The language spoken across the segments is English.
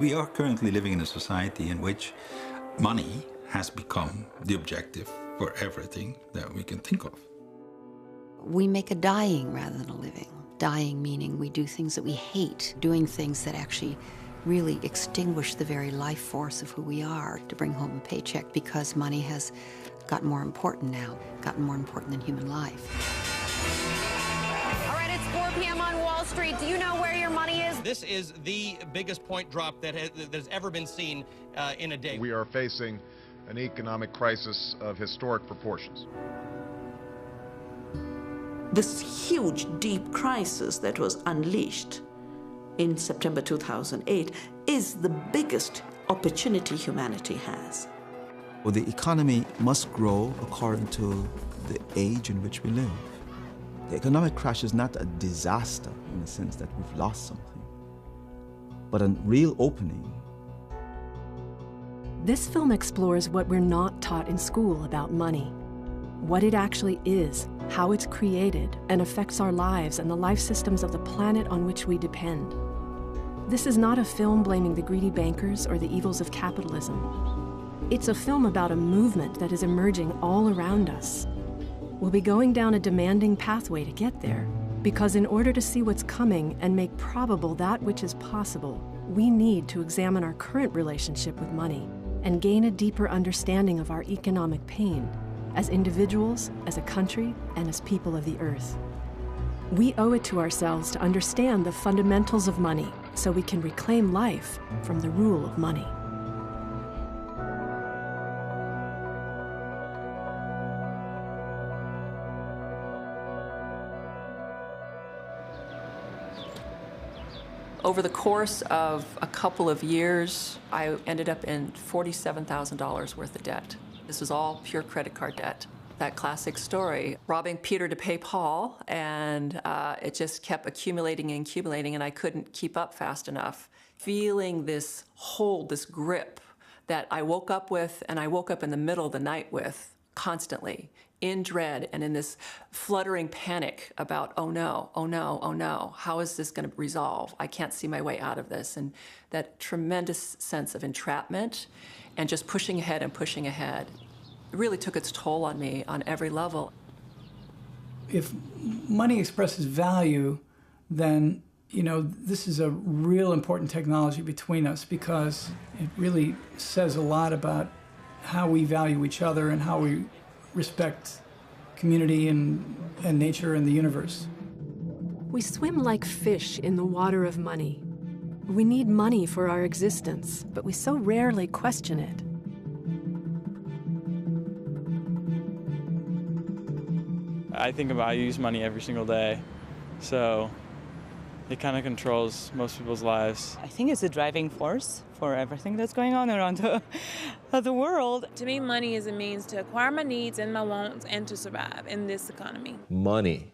We are currently living in a society in which money has become the objective for everything that we can think of. We make a dying rather than a living. Dying meaning we do things that we hate, doing things that actually really extinguish the very life force of who we are to bring home a paycheck, because money has gotten more important now, gotten more important than human life. All right, it's 4 p.m. on Wall Street. Do you know where your money is? This is the biggest point drop that has ever been seen in a day. We are facing an economic crisis of historic proportions. This huge, deep crisis that was unleashed in September 2008 is the biggest opportunity humanity has. Well, the economy must grow according to the age in which we live. The economic crash is not a disaster in the sense that we've lost something, but a real opening. This film explores what we're not taught in school about money, what it actually is, how it's created and affects our lives and the life systems of the planet on which we depend. This is not a film blaming the greedy bankers or the evils of capitalism. It's a film about a movement that is emerging all around us. We'll be going down a demanding pathway to get there, because in order to see what's coming and make probable that which is possible, we need to examine our current relationship with money and gain a deeper understanding of our economic pain, as individuals, as a country, and as people of the earth. We owe it to ourselves to understand the fundamentals of money so we can reclaim life from the rule of money. Over the course of a couple of years, I ended up in $47,000 worth of debt. This was all pure credit card debt. That classic story, robbing Peter to pay Paul, and it just kept accumulating and accumulating, and I couldn't keep up fast enough. Feeling this hold, this grip that I woke up with, and I woke up in the middle of the night with, constantly, in dread and in this fluttering panic about, oh no, oh no, oh no, how is this going to resolve? I can't see my way out of this. And that tremendous sense of entrapment and just pushing ahead and pushing ahead. It really took its toll on me on every level. If money expresses value, then, you know, this is a real important technology between us, because it really says a lot about how we value each other and how we respect community and nature and the universe. We swim like fish in the water of money. We need money for our existence, but we so rarely question it. I use money every single day, so it kind of controls most people's lives. I think it's a driving force for everything that's going on around the world. To me, money is a means to acquire my needs and my wants and to survive in this economy. Money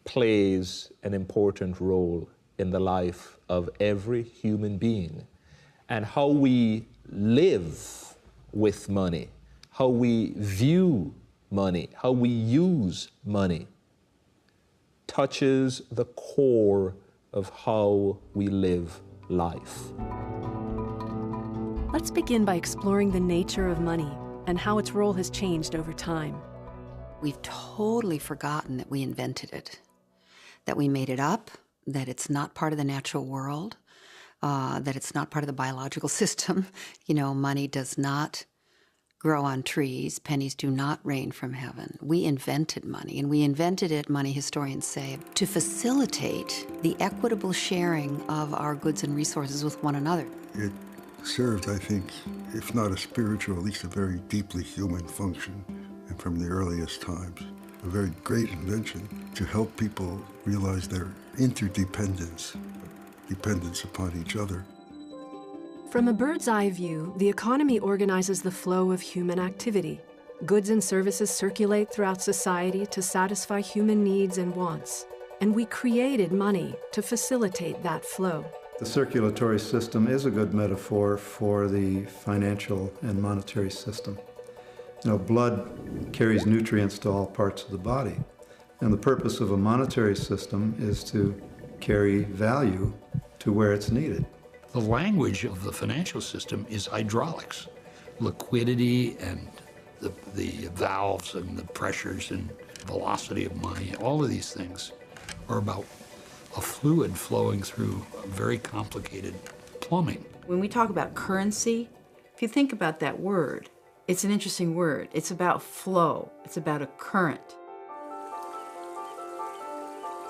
plays an important role in the life of every human being, and how we live with money, how we view money, how we use money, touches the core of how we live life. Let's begin by exploring the nature of money and how its role has changed over time. We've totally forgotten that we invented it, that we made it up, that it's not part of the natural world, that it's not part of the biological system. You know, money does not grow on trees. Pennies do not rain from heaven. We invented money, and we invented it, money historians say, to facilitate the equitable sharing of our goods and resources with one another. It served, I think, if not a spiritual, at least a very deeply human function, and from the earliest times. A very great invention to help people realize their interdependence, dependence upon each other. From a bird's eye view, the economy organizes the flow of human activity. Goods and services circulate throughout society to satisfy human needs and wants. And we created money to facilitate that flow. The circulatory system is a good metaphor for the financial and monetary system. You know, blood carries nutrients to all parts of the body. And the purpose of a monetary system is to carry value to where it's needed. The language of the financial system is hydraulics. Liquidity and the valves and the pressures and velocity of money, all of these things are about a fluid flowing through a very complicated plumbing. When we talk about currency, if you think about that word, it's an interesting word. It's about flow. It's about a current.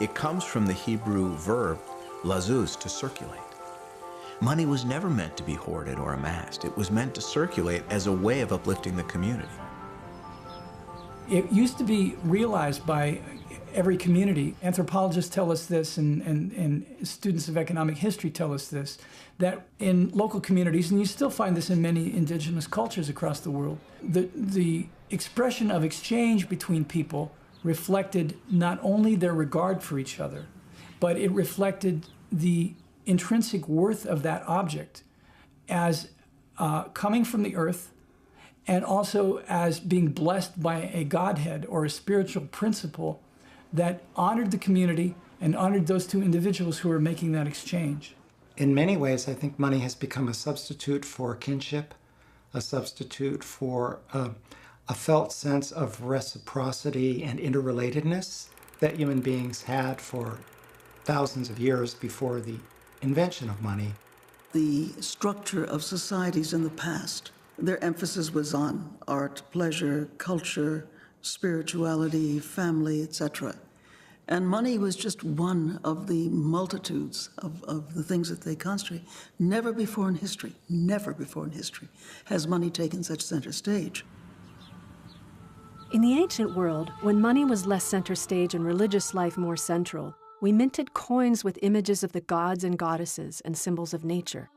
It comes from the Hebrew verb lazuz, to circulate. Money was never meant to be hoarded or amassed. It was meant to circulate as a way of uplifting the community. It used to be realized by every community. Anthropologists tell us this, and students of economic history tell us this, that in local communities, and you still find this in many indigenous cultures across the world, the expression of exchange between people reflected not only their regard for each other, but it reflected the intrinsic worth of that object as coming from the earth, and also as being blessed by a Godhead or a spiritual principle that honored the community and honored those two individuals who were making that exchange. In many ways, I think money has become a substitute for kinship, a substitute for a felt sense of reciprocity and interrelatedness that human beings had for thousands of years before the invention of money. The structure of societies in the past, their emphasis was on art, pleasure, culture, spirituality, family, etc. And money was just one of the multitudes of the things that they constitute. Never before in history has money taken such center stage. In the ancient world, when money was less center stage and religious life more central, we minted coins with images of the gods and goddesses and symbols of nature.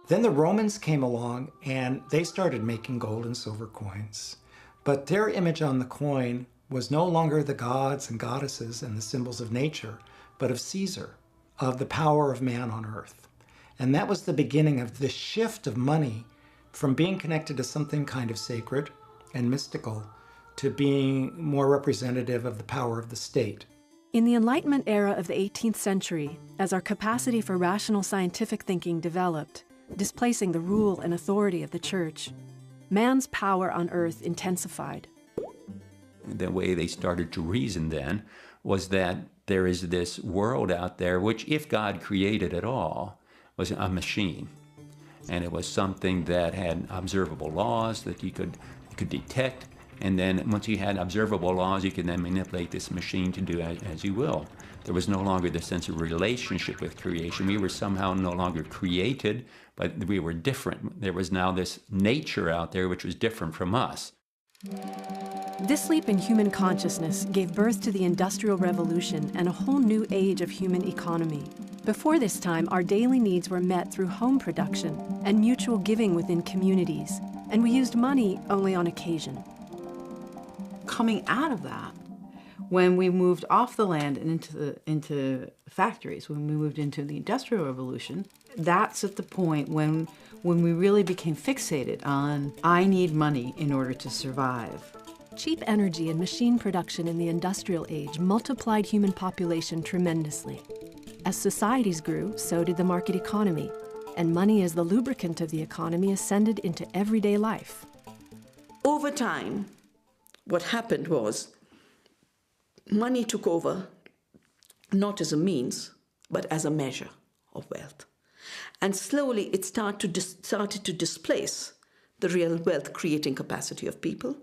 Then the Romans came along and they started making gold and silver coins. But their image on the coin was no longer the gods and goddesses and the symbols of nature, but of Caesar, of the power of man on earth. And that was the beginning of the shift of money from being connected to something kind of sacred and mystical to being more representative of the power of the state. In the Enlightenment era of the 18th century, as our capacity for rational scientific thinking developed, displacing the rule and authority of the church, man's power on earth intensified. The way they started to reason then was that there is this world out there which, if God created it all, was a machine. And it was something that had observable laws that you could detect. And then once you had observable laws, you could then manipulate this machine to do as you will. There was no longer the sense of relationship with creation. We were somehow no longer created, but we were different. There was now this nature out there which was different from us. This leap in human consciousness gave birth to the Industrial Revolution and a whole new age of human economy. Before this time, our daily needs were met through home production and mutual giving within communities, and we used money only on occasion. Coming out of that, when we moved off the land and into factories, when we moved into the Industrial Revolution, that's at the point when we really became fixated on, I need money in order to survive. Cheap energy and machine production in the industrial age multiplied human population tremendously. As societies grew, so did the market economy, and money as the lubricant of the economy ascended into everyday life. Over time, what happened was money took over not as a means, but as a measure of wealth. And slowly it started to displace the real wealth creating capacity of people.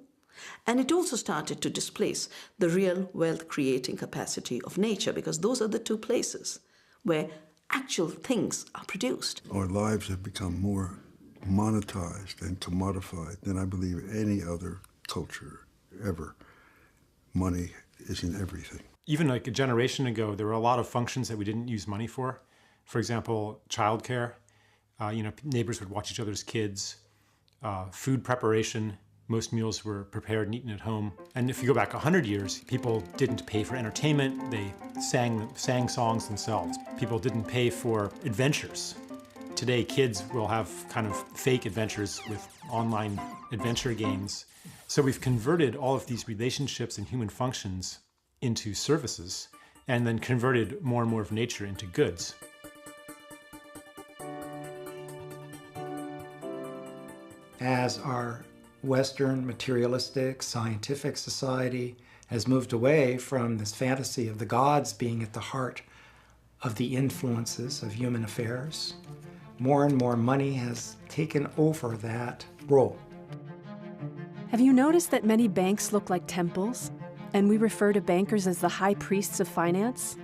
And it also started to displace the real wealth creating capacity of nature, because those are the two places where actual things are produced. Our lives have become more monetized and commodified than I believe any other culture ever. Money is in everything. Even like a generation ago, there were a lot of functions that we didn't use money for. For example, childcare. Neighbors would watch each other's kids. Food preparation. Most meals were prepared and eaten at home. And if you go back 100 years, people didn't pay for entertainment. They sang songs themselves. People didn't pay for adventures. Today, kids will have kind of fake adventures with online adventure games. So we've converted all of these relationships and human functions into services, and then converted more and more of nature into goods. as our Western materialistic scientific society has moved away from this fantasy of the gods being at the heart of the influences of human affairs, more and more money has taken over that role. Have you noticed that many banks look like temples, and we refer to bankers as the high priests of finance?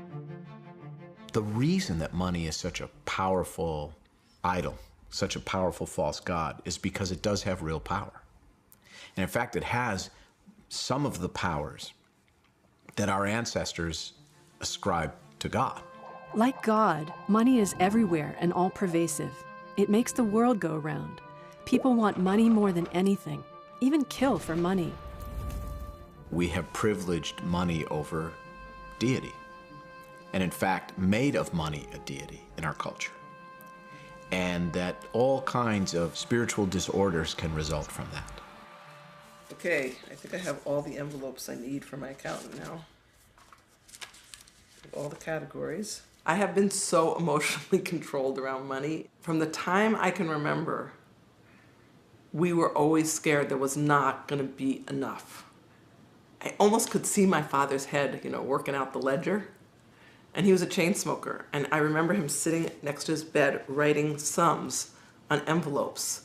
The reason that money is such a powerful idol, such a powerful false god, is because it does have real power. And in fact, it has some of the powers that our ancestors ascribed to God. Like God, money is everywhere and all-pervasive. It makes the world go round. People want money more than anything, even kill for money. We have privileged money over deity, and in fact made of money a deity in our culture. And that all kinds of spiritual disorders can result from that. Okay, I think I have all the envelopes I need for my accountant now. All the categories. I have been so emotionally controlled around money. From the time I can remember, we were always scared there was not going to be enough. I almost could see my father's head, working out the ledger. And he was a chain smoker. And I remember him sitting next to his bed writing sums on envelopes.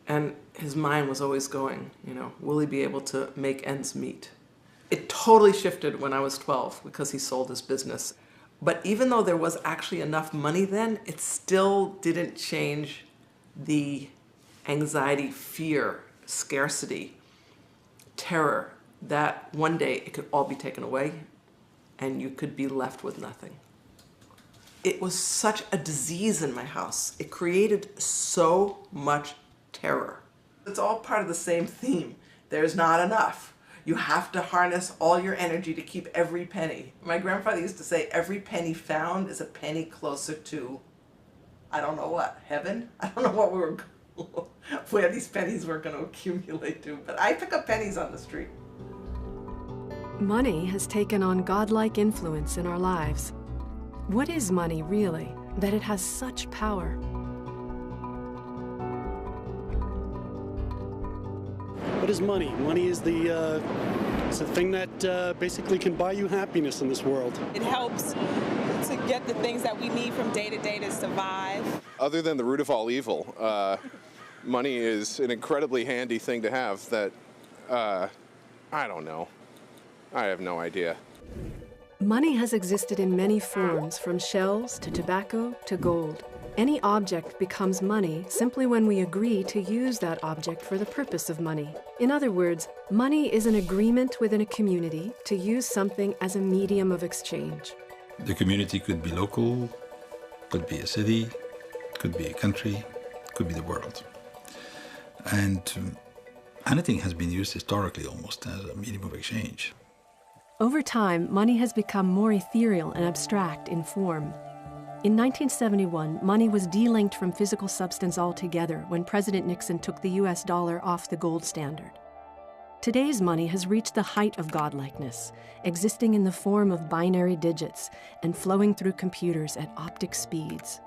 And his mind was always going, will he be able to make ends meet? It totally shifted when I was 12 because he sold his business. But even though there was actually enough money then, it still didn't change the anxiety, fear, scarcity, terror that one day it could all be taken away and you could be left with nothing. It was such a disease in my house. It created so much terror. It's all part of the same theme. There's not enough. You have to harness all your energy to keep every penny. My grandfather used to say, every penny found is a penny closer to, I don't know what, heaven? I don't know where these pennies were going to accumulate to, but I pick up pennies on the street. Money has taken on godlike influence in our lives. What is money really, that it has such power? What is money? Money is it's the thing that basically can buy you happiness in this world. It helps to get the things that we need from day to day to survive. Other than the root of all evil, money is an incredibly handy thing to have that, I don't know. I have no idea. Money has existed in many forms, from shells to tobacco to gold. Any object becomes money simply when we agree to use that object for the purpose of money. In other words, money is an agreement within a community to use something as a medium of exchange. The community could be local, could be a city, could be a country, could be the world. And anything has been used historically almost as a medium of exchange. Over time, money has become more ethereal and abstract in form. In 1971, money was delinked from physical substance altogether when President Nixon took the US dollar off the gold standard. Today's money has reached the height of godlikeness, existing in the form of binary digits and flowing through computers at optic speeds.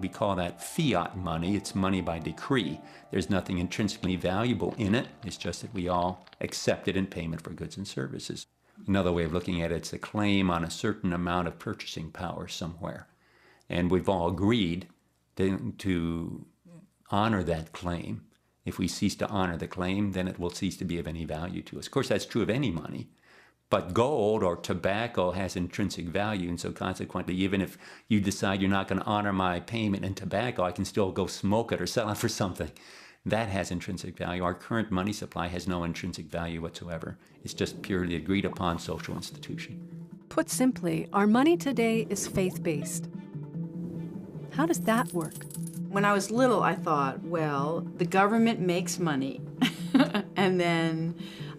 We call that fiat money. It's money by decree. There's nothing intrinsically valuable in it. It's just that we all accept it in payment for goods and services. Another way of looking at it, it's a claim on a certain amount of purchasing power somewhere. And we've all agreed to honor that claim. If we cease to honor the claim, then it will cease to be of any value to us. Of course, that's true of any money. But gold or tobacco has intrinsic value, and so consequently, even if you decide you're not going to honor my payment in tobacco, I can still go smoke it or sell it for something. That has intrinsic value. Our current money supply has no intrinsic value whatsoever. It's just purely agreed upon social institution. Put simply, our money today is faith-based. How does that work? When I was little, I thought, well, the government makes money, and then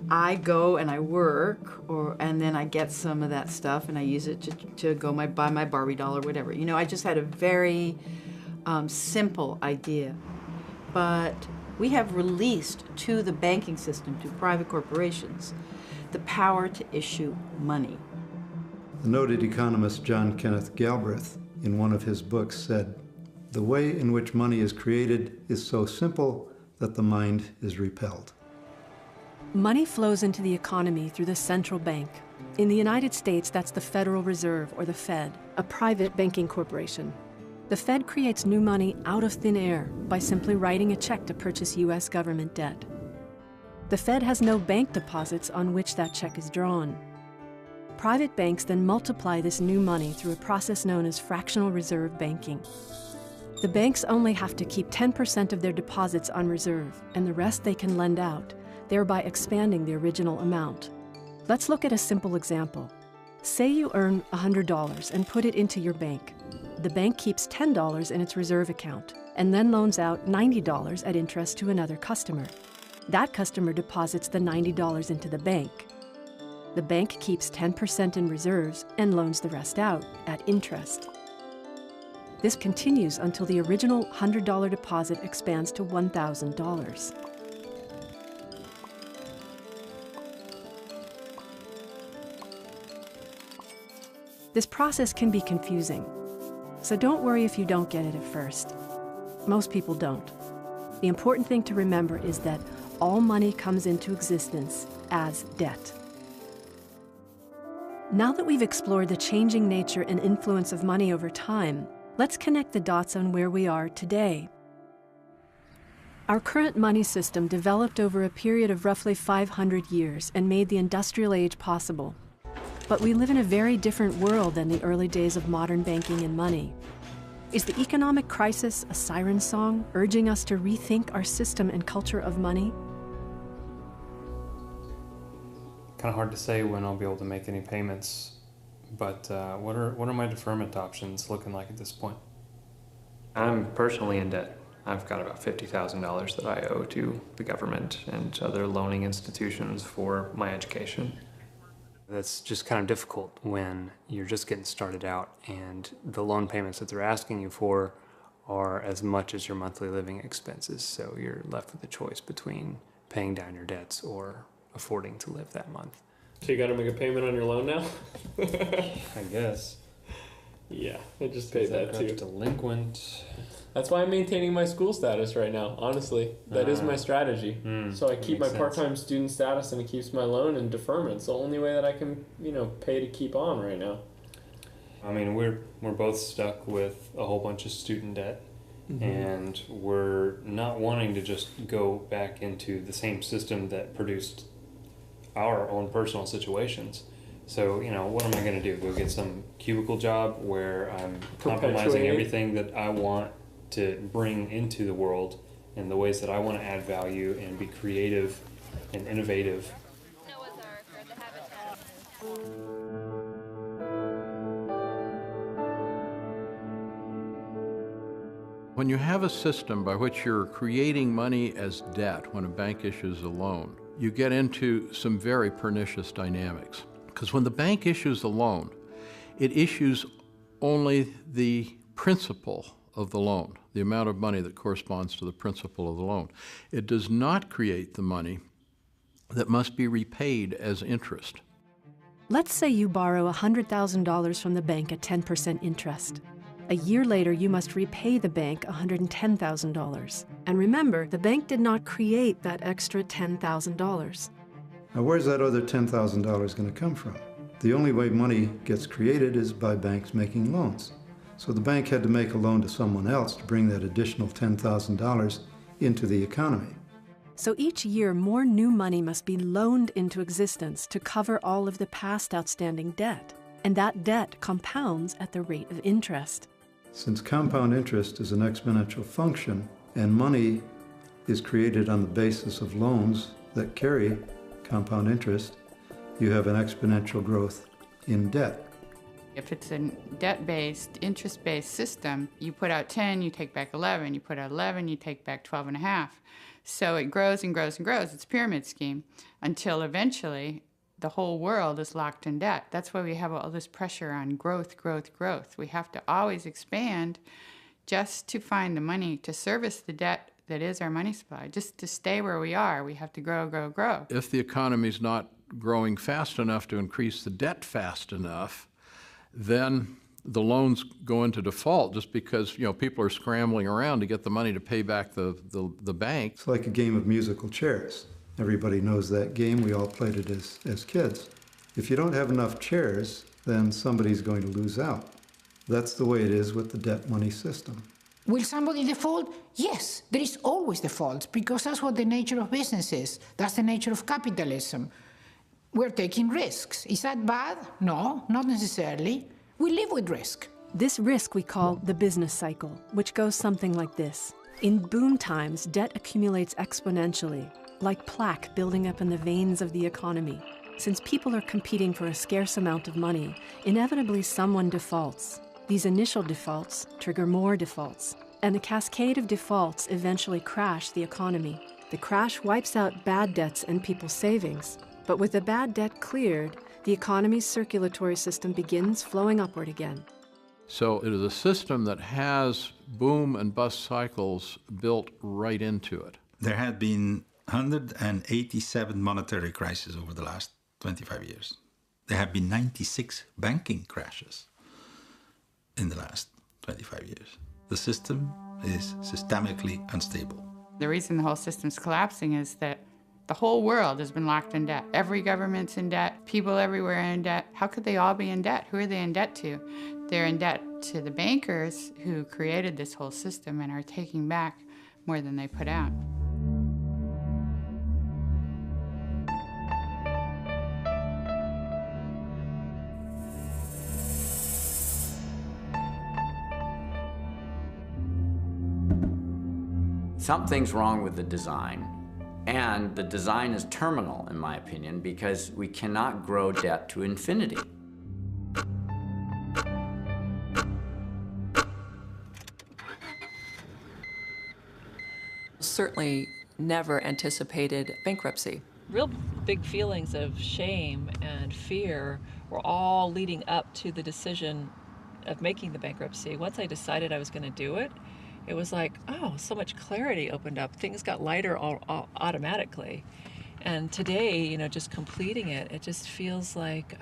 I go and I work, and then I get some of that stuff and I use it to go buy my Barbie doll or whatever. I just had a very simple idea. But we have released to the banking system, to private corporations, the power to issue money. The noted economist John Kenneth Galbraith, in one of his books, said, "The way in which money is created is so simple that the mind is repelled. Money flows into the economy through the central bank. In the United States, that's the Federal Reserve, or the Fed, a private banking corporation. The Fed creates new money out of thin air by simply writing a check to purchase U.S. government debt. The Fed has no bank deposits on which that check is drawn. Private banks then multiply this new money through a process known as fractional reserve banking. The banks only have to keep 10% of their deposits on reserve, and the rest they can lend out, thereby expanding the original amount. Let's look at a simple example. Say you earn $100 and put it into your bank. The bank keeps $10 in its reserve account and then loans out $90 at interest to another customer. That customer deposits the $90 into the bank. The bank keeps 10% in reserves and loans the rest out at interest. This continues until the original $100 deposit expands to $1,000. This process can be confusing, so don't worry if you don't get it at first. Most people don't. The important thing to remember is that all money comes into existence as debt. Now that we've explored the changing nature and influence of money over time, let's connect the dots on where we are today. Our current money system developed over a period of roughly 500 years and made the industrial age possible. But we live in a very different world than the early days of modern banking and money. Is the economic crisis a siren song urging us to rethink our system and culture of money? Kind of hard to say when I'll be able to make any payments, but what are my deferment options looking like at this point? I'm personally in debt. I've got about $50,000 that I owe to the government and other loaning institutions for my education. That's just kind of difficult when you're just getting started out and the loan payments that they're asking you for are as much as your monthly living expenses. So you're left with a choice between paying down your debts or affording to live that month. So you got to make a payment on your loan now? I guess. Yeah, I just paid that too. Delinquent. That's why I'm maintaining my school status right now, honestly. That is my strategy. So I keep my part-time student status and it keeps my loan in deferment. It's the only way that I can, pay to keep on right now. I mean, we're both stuck with a whole bunch of student debt, and we're not wanting to just go back into the same system that produced our own personal situations. So, what am I going to do? Go get some cubicle job where I'm compromising everything that I want to bring into the world and the ways that I want to add value and be creative and innovative. When you have a system by which you're creating money as debt when a bank issues a loan, you get into some very pernicious dynamics. Because when the bank issues a loan, it issues only the principal of the loan, the amount of money that corresponds to the principal of the loan. It does not create the money that must be repaid as interest. Let's say you borrow $100,000 from the bank at 10% interest. A year later, you must repay the bank $110,000. And remember, the bank did not create that extra $10,000. Now, where's that other $10,000 going to come from? The only way money gets created is by banks making loans. So the bank had to make a loan to someone else to bring that additional $10,000 into the economy. So each year, more new money must be loaned into existence to cover all of the past outstanding debt. And that debt compounds at the rate of interest. Since compound interest is an exponential function, and money is created on the basis of loans that carry compound interest, you have an exponential growth in debt. If it's a debt-based, interest-based system, you put out 10, you take back 11. You put out 11, you take back 12 and a half. So it grows and grows and grows. It's a pyramid scheme until eventually the whole world is locked in debt. That's why we have all this pressure on growth, growth, growth. We have to always expand just to find the money to service the debt that is our money supply. Just to stay where we are, we have to grow, grow, grow. If the economy's not growing fast enough to increase the debt fast enough, then the loans go into default just because, you know, people are scrambling around to get the money to pay back the bank. It's like a game of musical chairs. Everybody knows that game. We all played it as kids. If you don't have enough chairs, then somebody's going to lose out. That's the way it is with the debt money system. Will somebody default? Yes, there is always default, because that's what the nature of business is. That's the nature of capitalism. We're taking risks. Is that bad? No, not necessarily. We live with risk. This risk we call the business cycle, which goes something like this. In boom times, debt accumulates exponentially, like plaque building up in the veins of the economy. Since people are competing for a scarce amount of money, inevitably someone defaults. These initial defaults trigger more defaults, and the cascade of defaults eventually crash the economy. The crash wipes out bad debts and people's savings, but with the bad debt cleared, the economy's circulatory system begins flowing upward again. So it is a system that has boom and bust cycles built right into it. There had been 187 monetary crises over the last 25 years. There have been 96 banking crashes in the last 25 years. The system is systemically unstable. The reason the whole system's collapsing is that the whole world has been locked in debt. Every government's in debt, people everywhere are in debt. How could they all be in debt? Who are they in debt to? They're in debt to the bankers who created this whole system and are taking back more than they put out. Something's wrong with the design, and the design is terminal, in my opinion, because we cannot grow debt to infinity. Certainly never anticipated bankruptcy. Real big feelings of shame and fear were all leading up to the decision of making the bankruptcy. Once I decided I was going to do it, it was like, oh, so much clarity opened up. Things got lighter automatically. And today, you know, just completing it, it just feels like,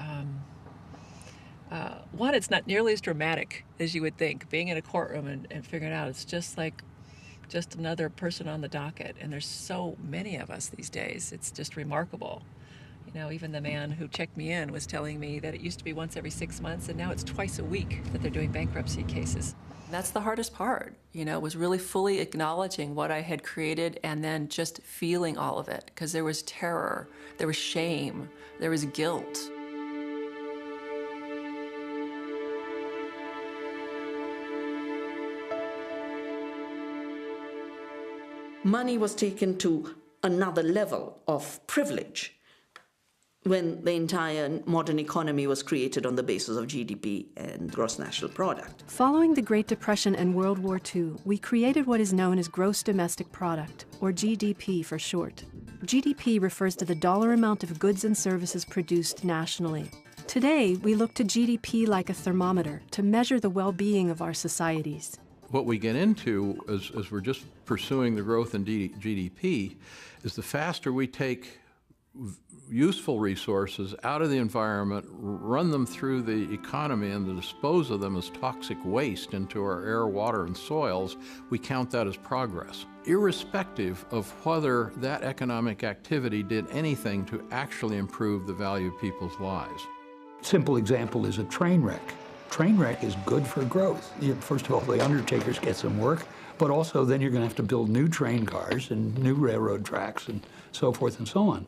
one, it's not nearly as dramatic as you would think. Being in a courtroom and figuring it out, it's just like just another person on the docket. And there's so many of us these days. It's just remarkable. You know, even the man who checked me in was telling me that it used to be once every 6 months, and now it's twice a week that they're doing bankruptcy cases. That's the hardest part, you know, was really fully acknowledging what I had created and then just feeling all of it, because there was terror, there was shame, there was guilt. Money was taken to another level of privilege when the entire modern economy was created on the basis of GDP and gross national product. Following the Great Depression and World War II, we created what is known as gross domestic product, or GDP for short. GDP refers to the dollar amount of goods and services produced nationally. Today, we look to GDP like a thermometer to measure the well-being of our societies. What we get into as we're just pursuing the growth in GDP is the faster we take useful resources out of the environment, run them through the economy, and to dispose of them as toxic waste into our air, water, and soils, we count that as progress, irrespective of whether that economic activity did anything to actually improve the value of people's lives. Simple example is a train wreck. Train wreck is good for growth. First of all, the undertakers get some work, but also then you're going to have to build new train cars and new railroad tracks and so forth and so on.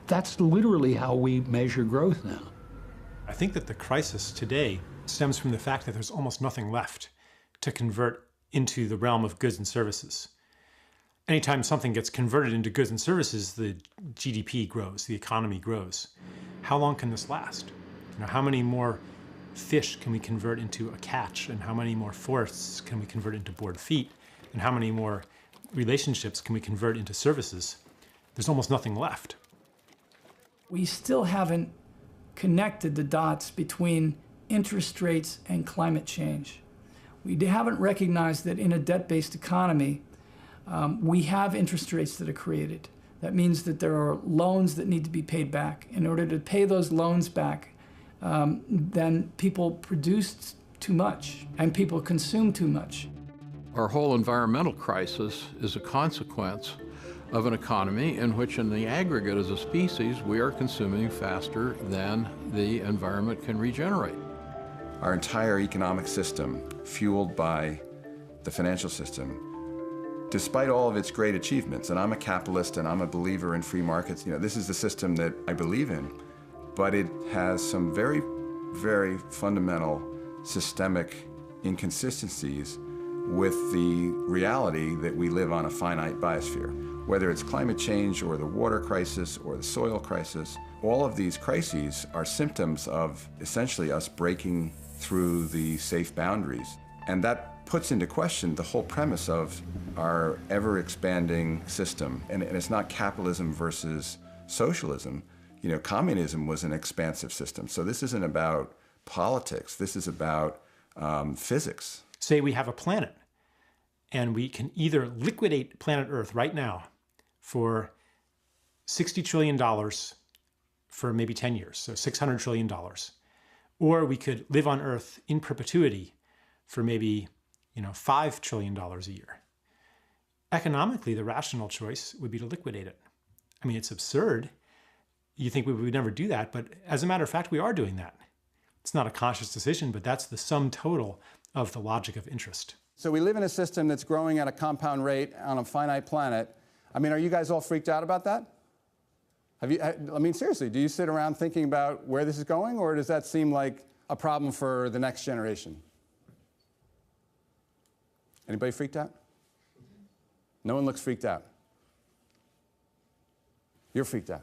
That's literally how we measure growth now. I think that the crisis today stems from the fact that there's almost nothing left to convert into the realm of goods and services. Anytime something gets converted into goods and services, the GDP grows, the economy grows. How long can this last? You know, how many more fish can we convert into a catch, and how many more forests can we convert into board feet, and how many more relationships can we convert into services? There's almost nothing left. We still haven't connected the dots between interest rates and climate change. We haven't recognized that in a debt-based economy, we have interest rates that are created. That means that there are loans that need to be paid back. In order to pay those loans back, then people produce too much, and people consume too much. Our whole environmental crisis is a consequence of an economy in which, in the aggregate as a species, we are consuming faster than the environment can regenerate. Our entire economic system, fueled by the financial system, despite all of its great achievements, and I'm a capitalist and I'm a believer in free markets, this is the system that I believe in, but it has some very, very fundamental systemic inconsistencies with the reality that we live on a finite biosphere. Whether it's climate change or the water crisis or the soil crisis, all of these crises are symptoms of essentially us breaking through the safe boundaries. And that puts into question the whole premise of our ever-expanding system. And it's not capitalism versus socialism. Communism was an expansive system. So this isn't about politics. This is about physics. Say we have a planet, and we can either liquidate planet Earth right now for $60 trillion for maybe 10 years, so $600 trillion. Or we could live on Earth in perpetuity for maybe, $5 trillion a year. Economically, the rational choice would be to liquidate it. I mean, it's absurd. You think we would never do that, but as a matter of fact, we are doing that. It's not a conscious decision, but that's the sum total of the logic of interest. So we live in a system that's growing at a compound rate on a finite planet. I mean, are you guys all freaked out about that? Seriously, do you sit around thinking about where this is going, or does that seem like a problem for the next generation? Anybody freaked out? No one looks freaked out. You're freaked out.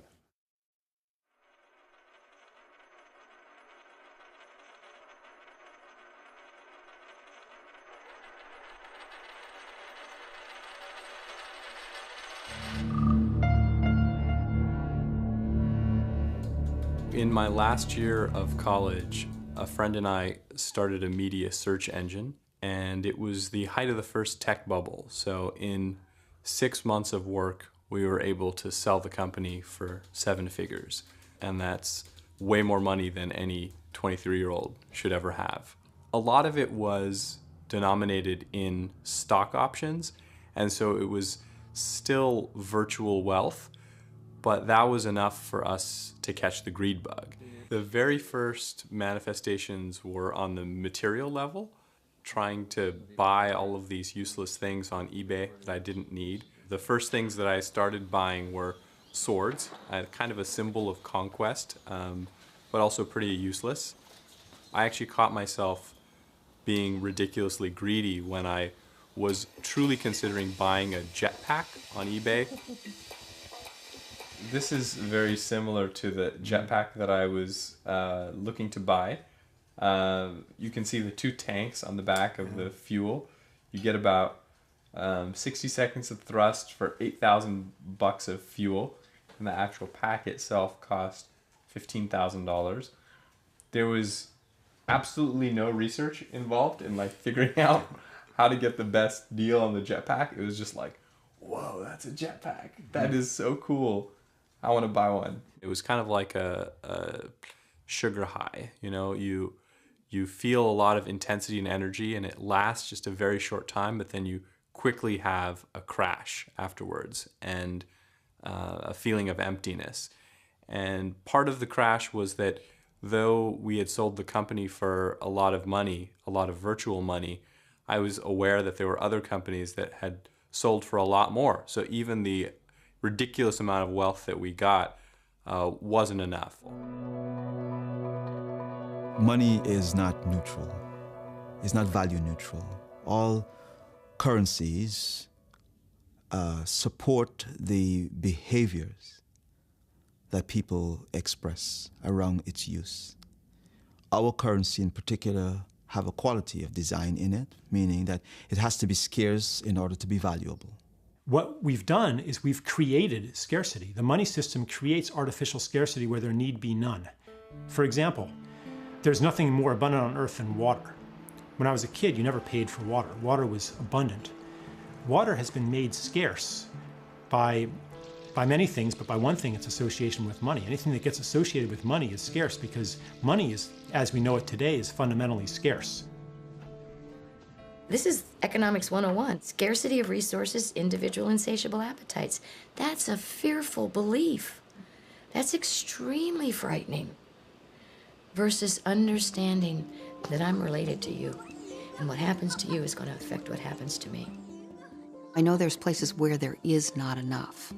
In my last year of college, a friend and I started a media search engine, and it was the height of the first tech bubble. So in 6 months of work, we were able to sell the company for 7 figures. And that's way more money than any 23-year-old should ever have. A lot of it was denominated in stock options, and so it was still virtual wealth, but that was enough for us to catch the greed bug. The very first manifestations were on the material level, trying to buy all of these useless things on eBay that I didn't need. The first things that I started buying were swords, kind of a symbol of conquest, but also pretty useless. I actually caught myself being ridiculously greedy when I was truly considering buying a jetpack on eBay. This is very similar to the jetpack that I was looking to buy. You can see the 2 tanks on the back of the fuel. You get about 60 seconds of thrust for $8,000 of fuel, and the actual pack itself cost $15,000. There was absolutely no research involved in figuring out how to get the best deal on the jetpack. It was just like, whoa, that's a jetpack. That is so cool. I want to buy one. It was kind of like a sugar high. You feel a lot of intensity and energy, and it lasts just a very short time, but then you quickly have a crash afterwards and a feeling of emptiness. And part of the crash was that though we had sold the company for a lot of money, a lot of virtual money, I was aware that there were other companies that had sold for a lot more. So even the ridiculous amount of wealth that we got wasn't enough. Money is not neutral. It's not value neutral. All currencies support the behaviors that people express around its use. Our currency in particular have a quality of design in it, meaning that it has to be scarce in order to be valuable. What we've done is we've created scarcity. The money system creates artificial scarcity where there need be none. For example, there's nothing more abundant on earth than water. When I was a kid, you never paid for water. Water was abundant. Water has been made scarce by many things, but by one thing, its association with money. Anything that gets associated with money is scarce because money is, as we know it today, is fundamentally scarce. This is economics 101. Scarcity of resources, individual insatiable appetites. That's a fearful belief. That's extremely frightening. Versus understanding that I'm related to you, and what happens to you is going to affect what happens to me. I know there's places where there is not enough.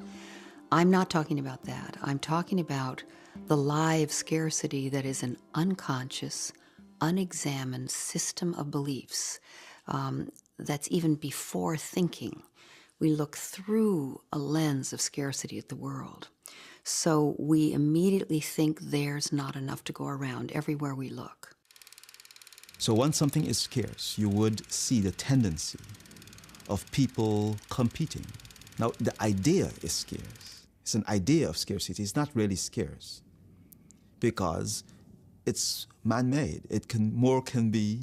I'm not talking about that. I'm talking about the lie of scarcity that is an unconscious, unexamined system of beliefs that's even before thinking. We look through a lens of scarcity at the world. So we immediately think there's not enough to go around everywhere we look. So once something is scarce, you would see the tendency of people competing. Now, the idea is scarce. It's an idea of scarcity. It's not really scarce because it's man-made. More can be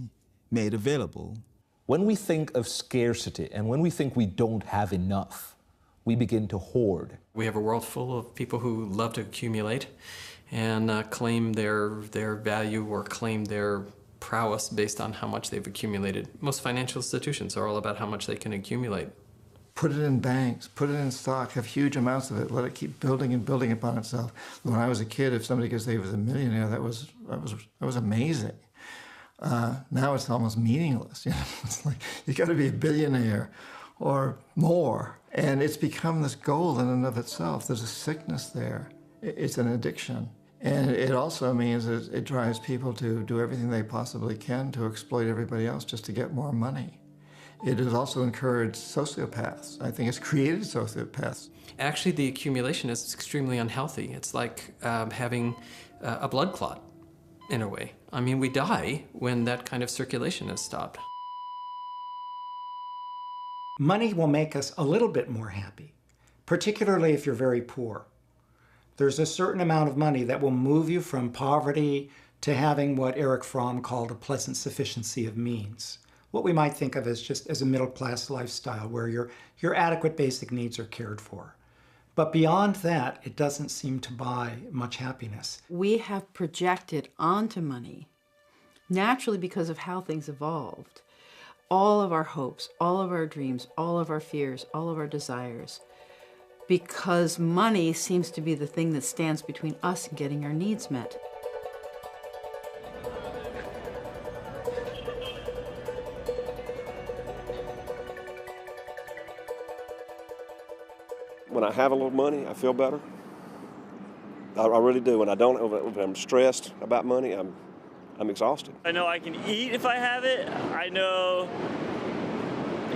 made available. When we think of scarcity and when we think we don't have enough, we begin to hoard. We have a world full of people who love to accumulate and claim their value or claim their prowess based on how much they've accumulated. Most financial institutions are all about how much they can accumulate. Put it in banks, put it in stock, have huge amounts of it, let it keep building and building upon itself. When I was a kid, if somebody could say he was a millionaire, that was amazing. Now it's almost meaningless. You know? It's like, you got to be a billionaire or more. And it's become this goal in and of itself. There's a sickness there. It's an addiction. And it also means that it drives people to do everything they possibly can to exploit everybody else just to get more money. It has also encouraged sociopaths. I think it's created sociopaths. Actually, the accumulation is extremely unhealthy. It's like having a blood clot, in a way. I mean, we die when that kind of circulation is stopped. Money will make us a little bit more happy, particularly if you're very poor. There's a certain amount of money that will move you from poverty to having what Erich Fromm called a pleasant sufficiency of means. What we might think of as just as a middle-class lifestyle where your adequate basic needs are cared for. But beyond that, it doesn't seem to buy much happiness. We have projected onto money, naturally because of how things evolved, all of our hopes, all of our dreams, all of our fears, all of our desires, because money seems to be the thing that stands between us and getting our needs met. When I have a little money, I feel better. I really do. When I don't, when I'm stressed about money, I'm exhausted. I know I can eat if I have it. I know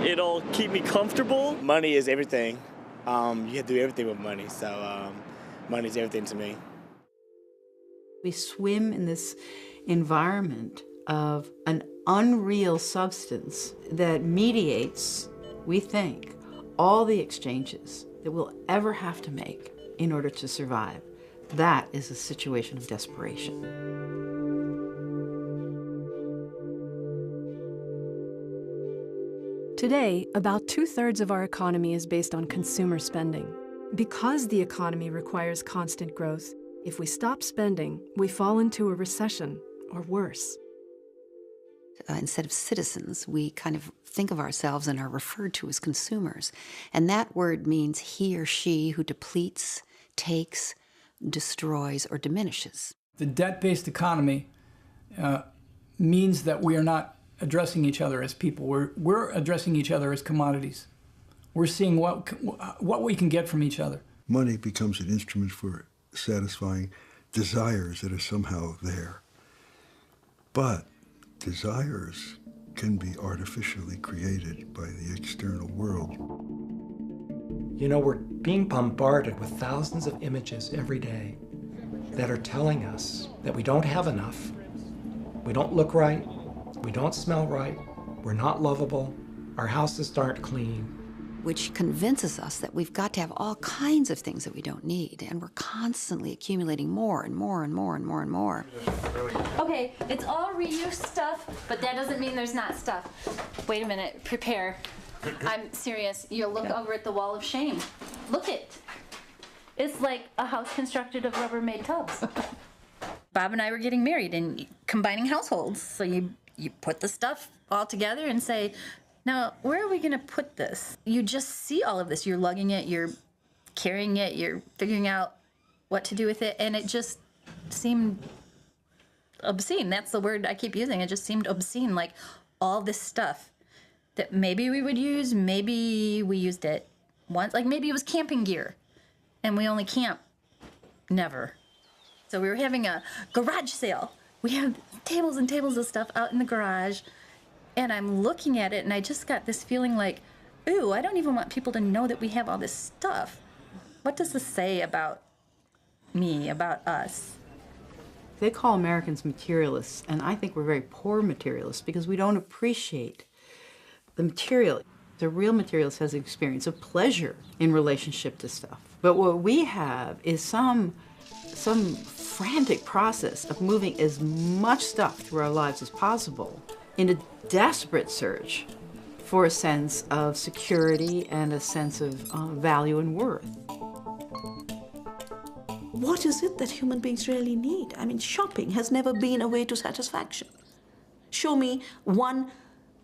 it'll keep me comfortable. Money is everything. You have to do everything with money, so money's everything to me. We swim in this environment of an unreal substance that mediates, we think, all the exchanges that we'll ever have to make in order to survive. That is a situation of desperation. Today, about 2/3 of our economy is based on consumer spending. Because the economy requires constant growth, if we stop spending, we fall into a recession, or worse. Instead of citizens, we kind of think of ourselves and are referred to as consumers. And that word means he or she who depletes, takes, destroys, or diminishes. The debt-based economy means that we are not addressing each other as people. We're addressing each other as commodities. We're seeing what we can get from each other. Money becomes an instrument for satisfying desires that are somehow there. But desires can be artificially created by the external world. You know, we're being bombarded with thousands of images every day that are telling us that we don't have enough, we don't look right, we don't smell right, we're not lovable, our houses aren't clean. Which convinces us that we've got to have all kinds of things that we don't need, and we're constantly accumulating more and more and more and more and more. Okay, it's all reuse stuff, but that doesn't mean there's not stuff. Wait a minute, prepare. I'm serious. You'll look over at the wall of shame. Look it. It's like a house constructed of Rubbermaid tubs. Bob and I were getting married and combining households. So you put the stuff all together and say, Now, where are we going to put this? You just see all of this. You're lugging it, you're carrying it, you're figuring out what to do with it, and it just seemed obscene. That's the word I keep using. It just seemed obscene, like all this stuff that maybe we would use, maybe we used it once, like maybe it was camping gear, and we only camp never. So we were having a garage sale. We have tables and tables of stuff out in the garage, and I'm looking at it, and I just got this feeling like, ooh, I don't even want people to know that we have all this stuff. What does this say about me, about us? They call Americans materialists, and I think we're very poor materialists because we don't appreciate the material. The real materialist has an experience of pleasure in relationship to stuff. But what we have is some frantic process of moving as much stuff through our lives as possible in a desperate search for a sense of security and a sense of value and worth. What is it that human beings really need? I mean, shopping has never been a way to satisfaction. Show me one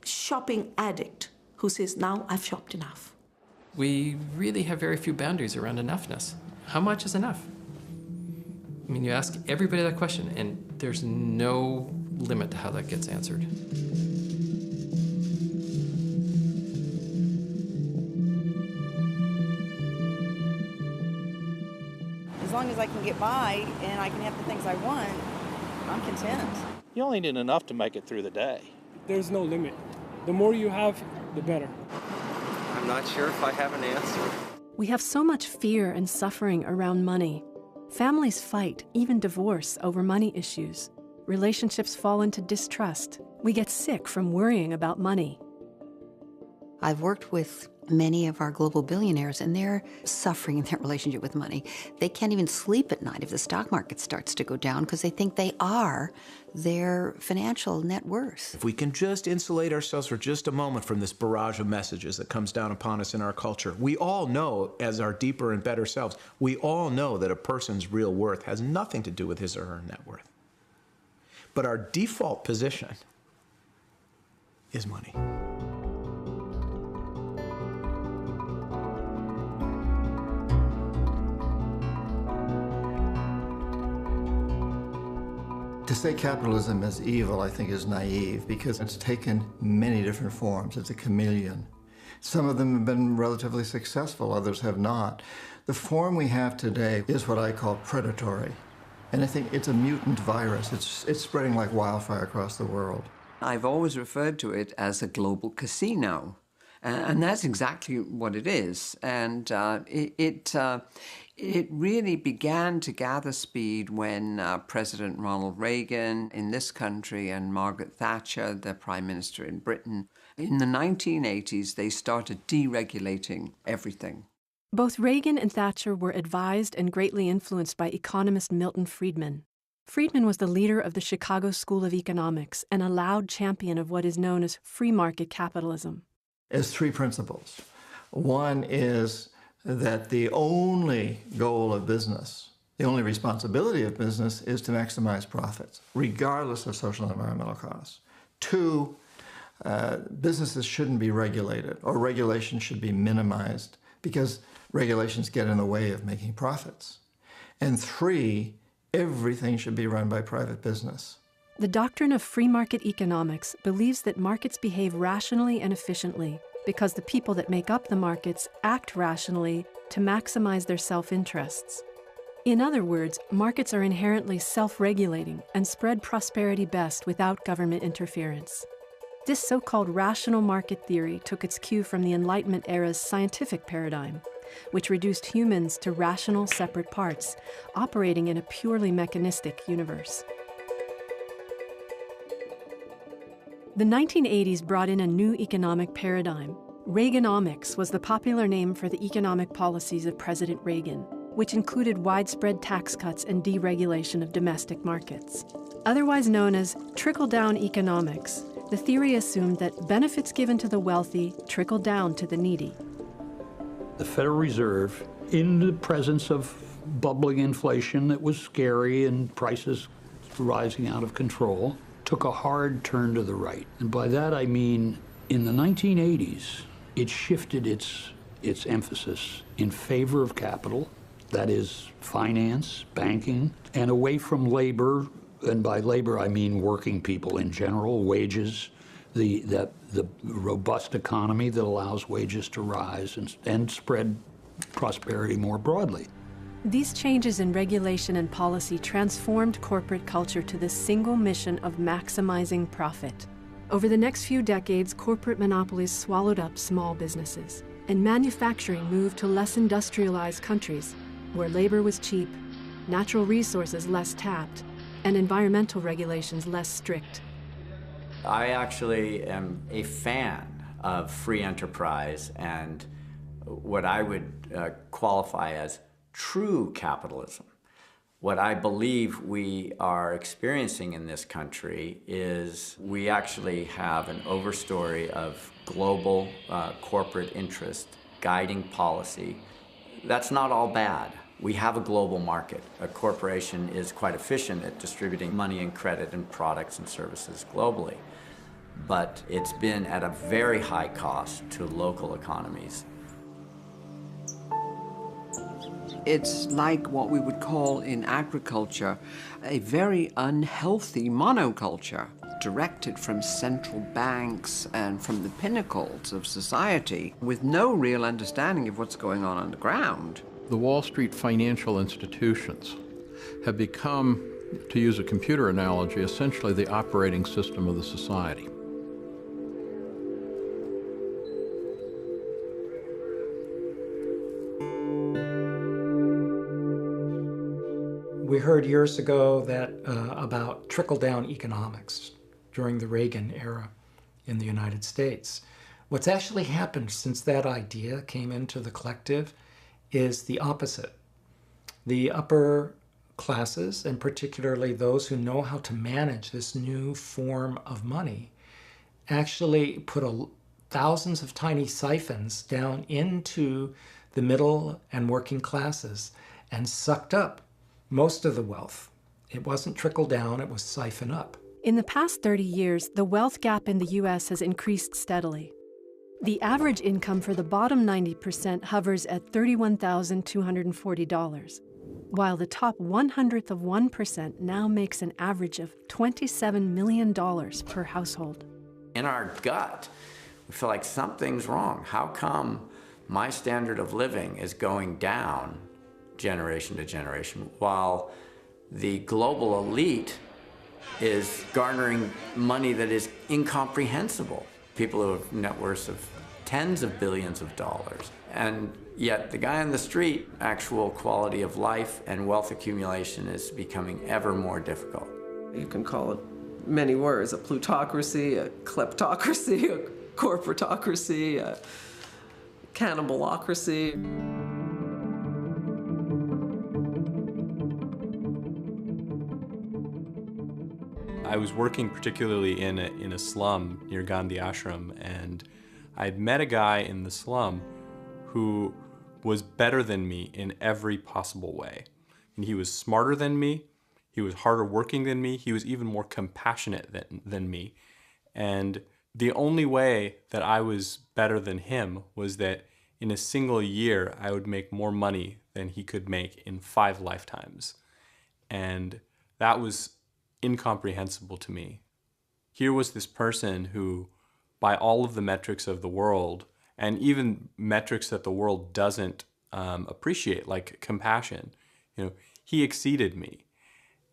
shopping addict who says, now I've shopped enough. We really have very few boundaries around enoughness. How much is enough? I mean, you ask everybody that question, and there's no limit to how that gets answered. As long as I can get by and I can have the things I want, I'm content. You only need enough to make it through the day. There's no limit. The more you have, the better. I'm not sure if I have an answer. We have so much fear and suffering around money. Families fight, even divorce, over money issues. Relationships fall into distrust. We get sick from worrying about money. I've worked with many of our global billionaires, and they're suffering in their relationship with money. They can't even sleep at night if the stock market starts to go down because they think they are their financial net worth. If we can just insulate ourselves for just a moment from this barrage of messages that comes down upon us in our culture, we all know, as our deeper and better selves, we all know that a person's real worth has nothing to do with his or her net worth. But our default position is money. To say capitalism is evil, I think, is naive because it's taken many different forms. It's a chameleon. Some of them have been relatively successful, others have not. The form we have today is what I call predatory. And I think it's a mutant virus. It's spreading like wildfire across the world. I've always referred to it as a global casino. And that's exactly what it is. And it really began to gather speed when President Ronald Reagan in this country and Margaret Thatcher, the Prime Minister in Britain, in the 1980s, they started deregulating everything. Both Reagan and Thatcher were advised and greatly influenced by economist Milton Friedman. Friedman was the leader of the Chicago School of Economics and a loud champion of what is known as free market capitalism. As three principles. One is that the only goal of business, the only responsibility of business is to maximize profits, regardless of social and environmental costs. Two, businesses shouldn't be regulated, or regulation should be minimized because regulations get in the way of making profits. And three, everything should be run by private business. The doctrine of free market economics believes that markets behave rationally and efficiently because the people that make up the markets act rationally to maximize their self-interests. In other words, markets are inherently self-regulating and spread prosperity best without government interference. This so-called rational market theory took its cue from the Enlightenment era's scientific paradigm, which reduced humans to rational separate parts, operating in a purely mechanistic universe. The 1980s brought in a new economic paradigm. Reaganomics was the popular name for the economic policies of President Reagan, which included widespread tax cuts and deregulation of domestic markets. Otherwise known as trickle-down economics, the theory assumed that benefits given to the wealthy trickle down to the needy. The Federal Reserve, in the presence of bubbling inflation that was scary and prices rising out of control, took a hard turn to the right. And by that I mean In the 1980s, it shifted its emphasis in favor of capital, that is finance, banking, and away from labor, and by labor I mean working people in general, wages, the robust economy that allows wages to rise and spread prosperity more broadly. These changes in regulation and policy transformed corporate culture to the single mission of maximizing profit. Over the next few decades, corporate monopolies swallowed up small businesses, and manufacturing moved to less industrialized countries, where labor was cheap, natural resources less tapped, and environmental regulations less strict. I actually am a fan of free enterprise and what I would qualify as true capitalism. What I believe we are experiencing in this country is we actually have an overstory of global corporate interest guiding policy. That's not all bad. We have a global market. A corporation is quite efficient at distributing money and credit and products and services globally. But it's been at a very high cost to local economies. It's like what we would call in agriculture a very unhealthy monoculture, directed from central banks and from the pinnacles of society, with no real understanding of what's going on the ground. The Wall Street financial institutions have become, to use a computer analogy, essentially the operating system of the society. We heard years ago that about trickle-down economics during the Reagan era in the United States. What's actually happened since that idea came into the collective is the opposite. The upper classes, and particularly those who know how to manage this new form of money, actually put thousands of tiny siphons down into the middle and working classes and sucked up most of the wealth. It wasn't trickle down, it was siphon up. In the past 30 years, the wealth gap in the U.S. has increased steadily. The average income for the bottom 90% hovers at $31,240, while the top 100th of 1% now makes an average of $27 million per household. In our gut, we feel like something's wrong. How come my standard of living is going down generation to generation, while the global elite is garnering money that is incomprehensible? People who have net worths of tens of billions of dollars. And yet the guy on the street, actual quality of life and wealth accumulation is becoming ever more difficult. You can call it many words: a plutocracy, a kleptocracy, a corporatocracy, a cannibalocracy. I was working particularly in a slum near Gandhi Ashram, and I'd met a guy in the slum who was better than me in every possible way. And he was smarter than me, he was harder working than me, he was even more compassionate than me. And the only way that I was better than him was that in a single year I would make more money than he could make in 5 lifetimes. And that was incomprehensible to me. Here was this person who, by all of the metrics of the world, and even metrics that the world doesn't appreciate, like compassion, he exceeded me.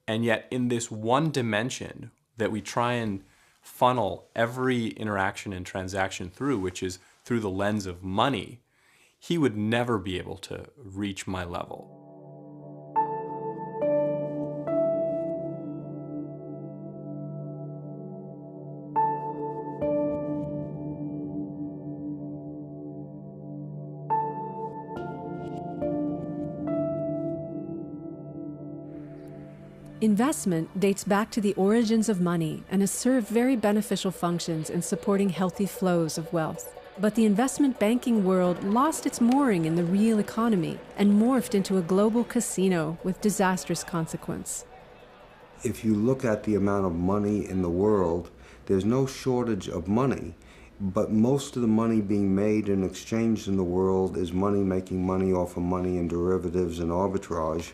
And yet in this one dimension that we try and funnel every interaction and transaction through, which is through the lens of money, he would never be able to reach my level. Investment dates back to the origins of money and has served very beneficial functions in supporting healthy flows of wealth. But the investment banking world lost its mooring in the real economy and morphed into a global casino with disastrous consequence. If you look at the amount of money in the world, there's no shortage of money. But most of the money being made and exchanged in the world is money making money off of money and derivatives and arbitrage.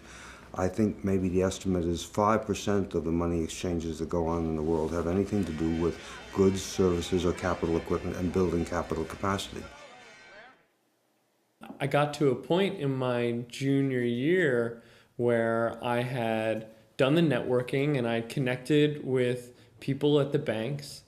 I think maybe the estimate is 5% of the money exchanges that go on in the world have anything to do with goods, services, or capital equipment and building capital capacity. I got to a point in my junior year where I had done the networking and I connected with people at the banks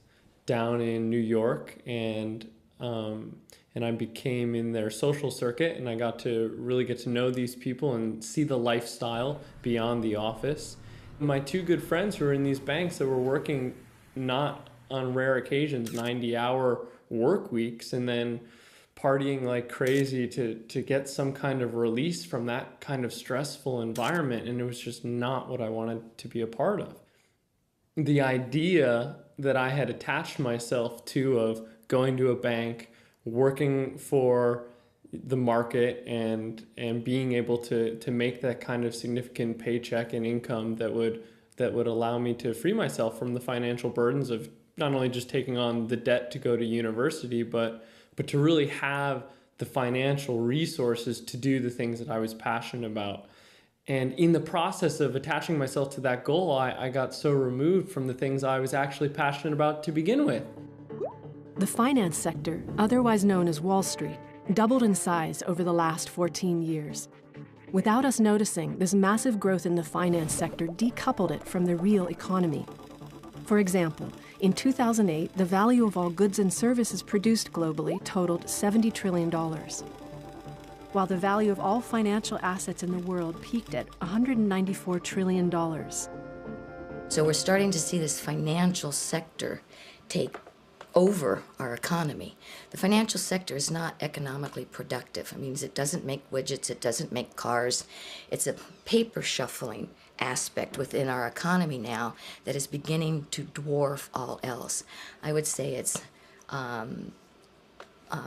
down in New York, and I became in their social circuit, and I got to really get to know these people and see the lifestyle beyond the office. My two good friends who were in these banks that were working, not on rare occasions, 90-hour work weeks, and then partying like crazy to get some kind of release from that kind of stressful environment, and it was just not what I wanted to be a part of. The idea that I had attached myself to of going to a bank, working for the market, and being able to make that kind of significant paycheck and income that would allow me to free myself from the financial burdens of not only just taking on the debt to go to university, but to really have the financial resources to do the things that I was passionate about. And in the process of attaching myself to that goal, I got so removed from the things I was actually passionate about to begin with. The finance sector, otherwise known as Wall Street, doubled in size over the last 14 years. Without us noticing, this massive growth in the finance sector decoupled it from the real economy. For example, in 2008, the value of all goods and services produced globally totaled $70 trillion, while the value of all financial assets in the world peaked at $194 trillion. So we're starting to see this financial sector take over our economy. The financial sector is not economically productive. It means it doesn't make widgets, it doesn't make cars. It's a paper shuffling aspect within our economy now that is beginning to dwarf all else. I would say it's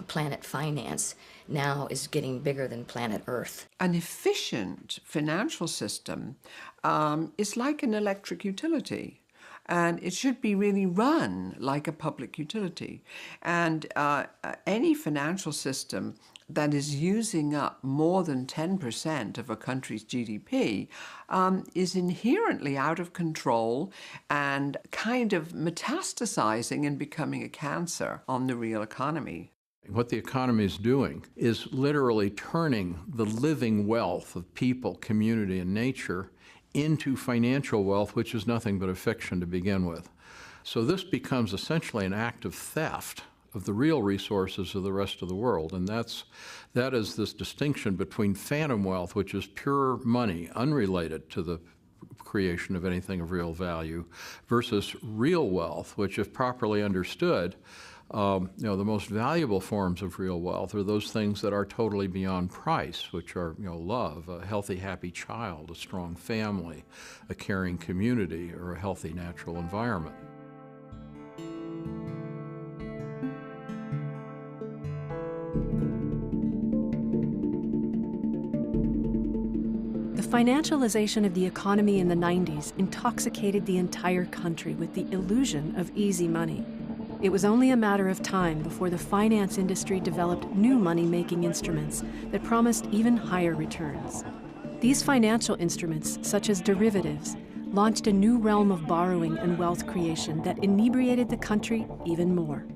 planet finance now is getting bigger than planet Earth. An efficient financial system is like an electric utility. And it should be really run like a public utility. And any financial system that is using up more than 10% of a country's GDP is inherently out of control and kind of metastasizing and becoming a cancer on the real economy. What the economy is doing is literally turning the living wealth of people, community, and nature into financial wealth, which is nothing but a fiction to begin with. So this becomes essentially an act of theft of the real resources of the rest of the world. And that is this distinction between phantom wealth, which is pure money, unrelated to the creation of anything of real value, versus real wealth, which, if properly understood, the most valuable forms of real wealth are those things that are totally beyond price, which are, love, a healthy, happy child, a strong family, a caring community, or a healthy natural environment. The financialization of the economy in the 90s intoxicated the entire country with the illusion of easy money. It was only a matter of time before the finance industry developed new money-making instruments that promised even higher returns. These financial instruments, such as derivatives, launched a new realm of borrowing and wealth creation that inebriated the country even more.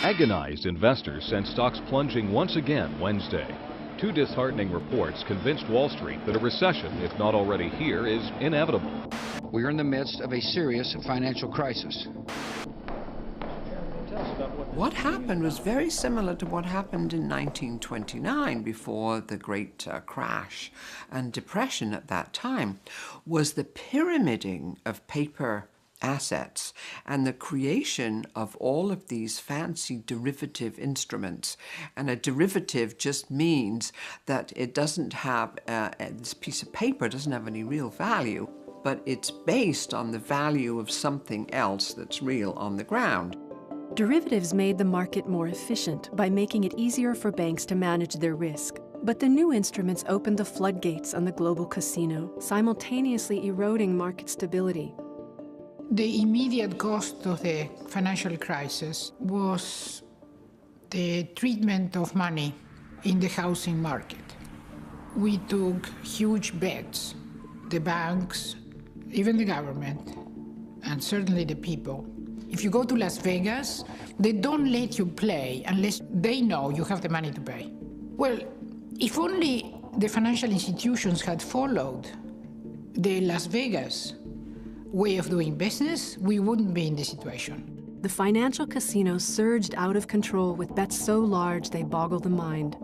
Agonized investors sent stocks plunging once again Wednesday. Two disheartening reports convinced Wall Street that a recession, if not already here, is inevitable. We are in the midst of a serious financial crisis. What happened was very similar to what happened in 1929 before the great crash and depression at that time, was the pyramiding of paper assets and the creation of all of these fancy derivative instruments. And a derivative just means that it doesn't have, this piece of paper doesn't have any real value, but it's based on the value of something else that's real on the ground. Derivatives made the market more efficient by making it easier for banks to manage their risk. But the new instruments opened the floodgates on the global casino, simultaneously eroding market stability. The immediate cost of the financial crisis was the treatment of money in the housing market. We took huge bets, the banks, even the government, and certainly the people. If you go to Las Vegas, they don't let you play unless they know you have the money to pay. Well, if only the financial institutions had followed the Las Vegas way of doing business, we wouldn't be in this situation. The financial casinos surged out of control with bets so large they boggle the mind.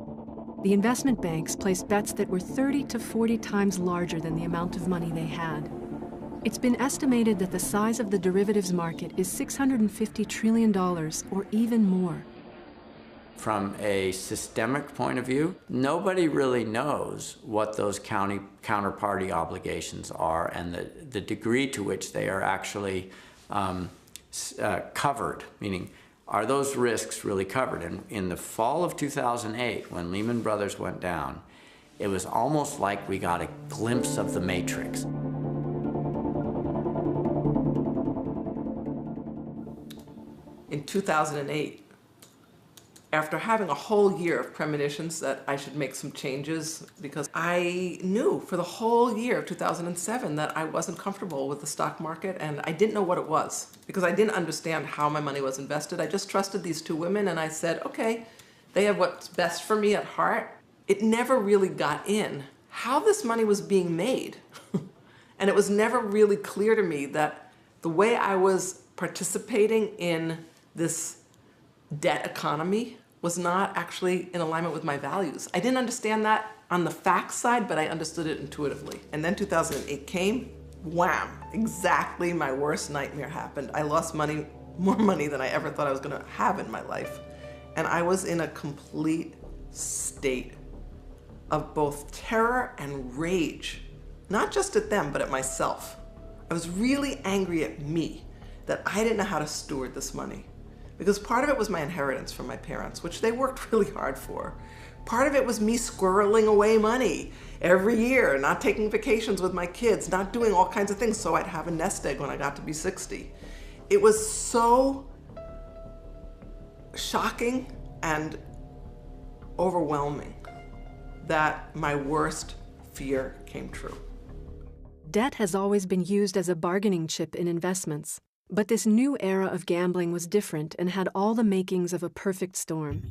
The investment banks placed bets that were 30 to 40 times larger than the amount of money they had. It's been estimated that the size of the derivatives market is $650 trillion or even more. From a systemic point of view, nobody really knows what those counterparty obligations are and the degree to which they are actually covered, meaning are those risks really covered? And in the fall of 2008, when Lehman Brothers went down, it was almost like we got a glimpse of the matrix. In 2008, after having a whole year of premonitions that I should make some changes, because I knew for the whole year of 2007 that I wasn't comfortable with the stock market, and I didn't know what it was because I didn't understand how my money was invested. I just trusted these two women and I said, okay, they have what's best for me at heart. It never really got in how this money was being made. And it was never really clear to me that the way I was participating in this debt economy was not actually in alignment with my values. I didn't understand that on the facts side, but I understood it intuitively. And then 2008 came, wham, exactly my worst nightmare happened. I lost money, more money than I ever thought I was gonna have in my life. And I was in a complete state of both terror and rage, not just at them, but at myself. I was really angry at me that I didn't know how to steward this money. Because part of it was my inheritance from my parents, which they worked really hard for. Part of it was me squirreling away money every year, not taking vacations with my kids, not doing all kinds of things so I'd have a nest egg when I got to be 60. It was so shocking and overwhelming that my worst fear came true. Debt has always been used as a bargaining chip in investments. But this new era of gambling was different and had all the makings of a perfect storm.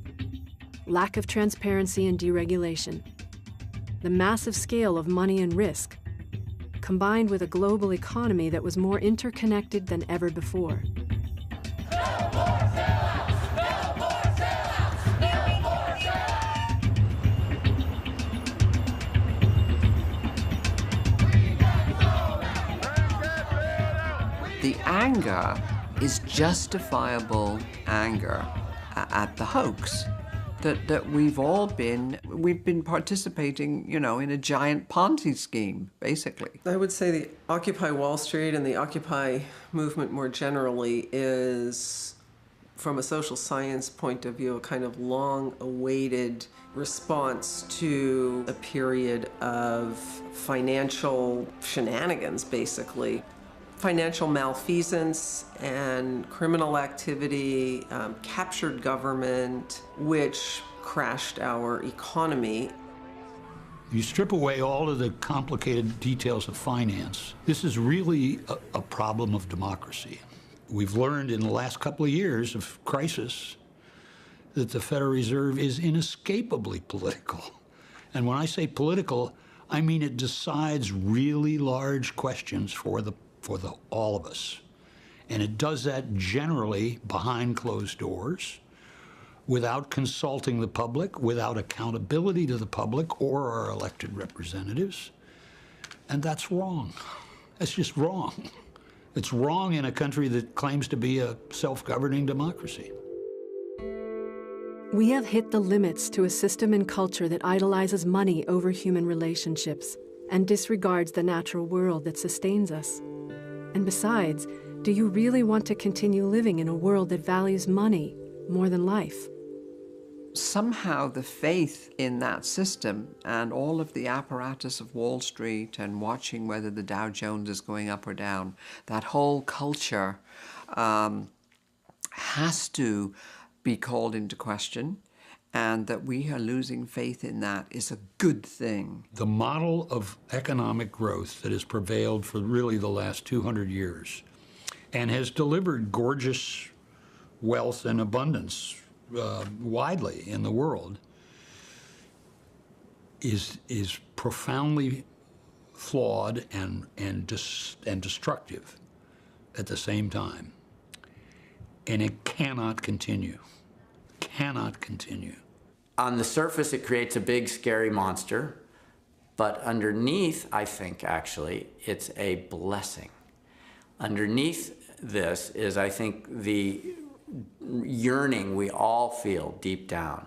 Lack of transparency and deregulation. The massive scale of money and risk, combined with a global economy that was more interconnected than ever before. The anger is justifiable anger at the hoax that we've been participating, in a giant Ponzi scheme, basically. I would say the Occupy Wall Street and the Occupy movement more generally is, from a social science point of view, a kind of long-awaited response to a period of financial shenanigans, basically. Financial malfeasance and criminal activity captured government, which crashed our economy. You strip away all of the complicated details of finance. This is really a problem of democracy. We've learned in the last couple of years of crisis that the Federal Reserve is inescapably political. And when I say political, I mean it decides really large questions for all of us. And it does that generally behind closed doors, without consulting the public, without accountability to the public or our elected representatives. And that's wrong. That's just wrong. It's wrong in a country that claims to be a self-governing democracy. We have hit the limits to a system and culture that idolizes money over human relationships and disregards the natural world that sustains us. And besides, do you really want to continue living in a world that values money more than life? Somehow the faith in that system and all of the apparatus of Wall Street and watching whether the Dow Jones is going up or down, that whole culture has to be called into question, and that we are losing faith in that is a good thing. The model of economic growth that has prevailed for really the last 200 years and has delivered gorgeous wealth and abundance widely in the world is profoundly flawed and destructive at the same time. And it cannot continue. Cannot continue. On the surface, it creates a big, scary monster, but underneath, I think, actually, it's a blessing. Underneath this is, I think, the yearning we all feel deep down,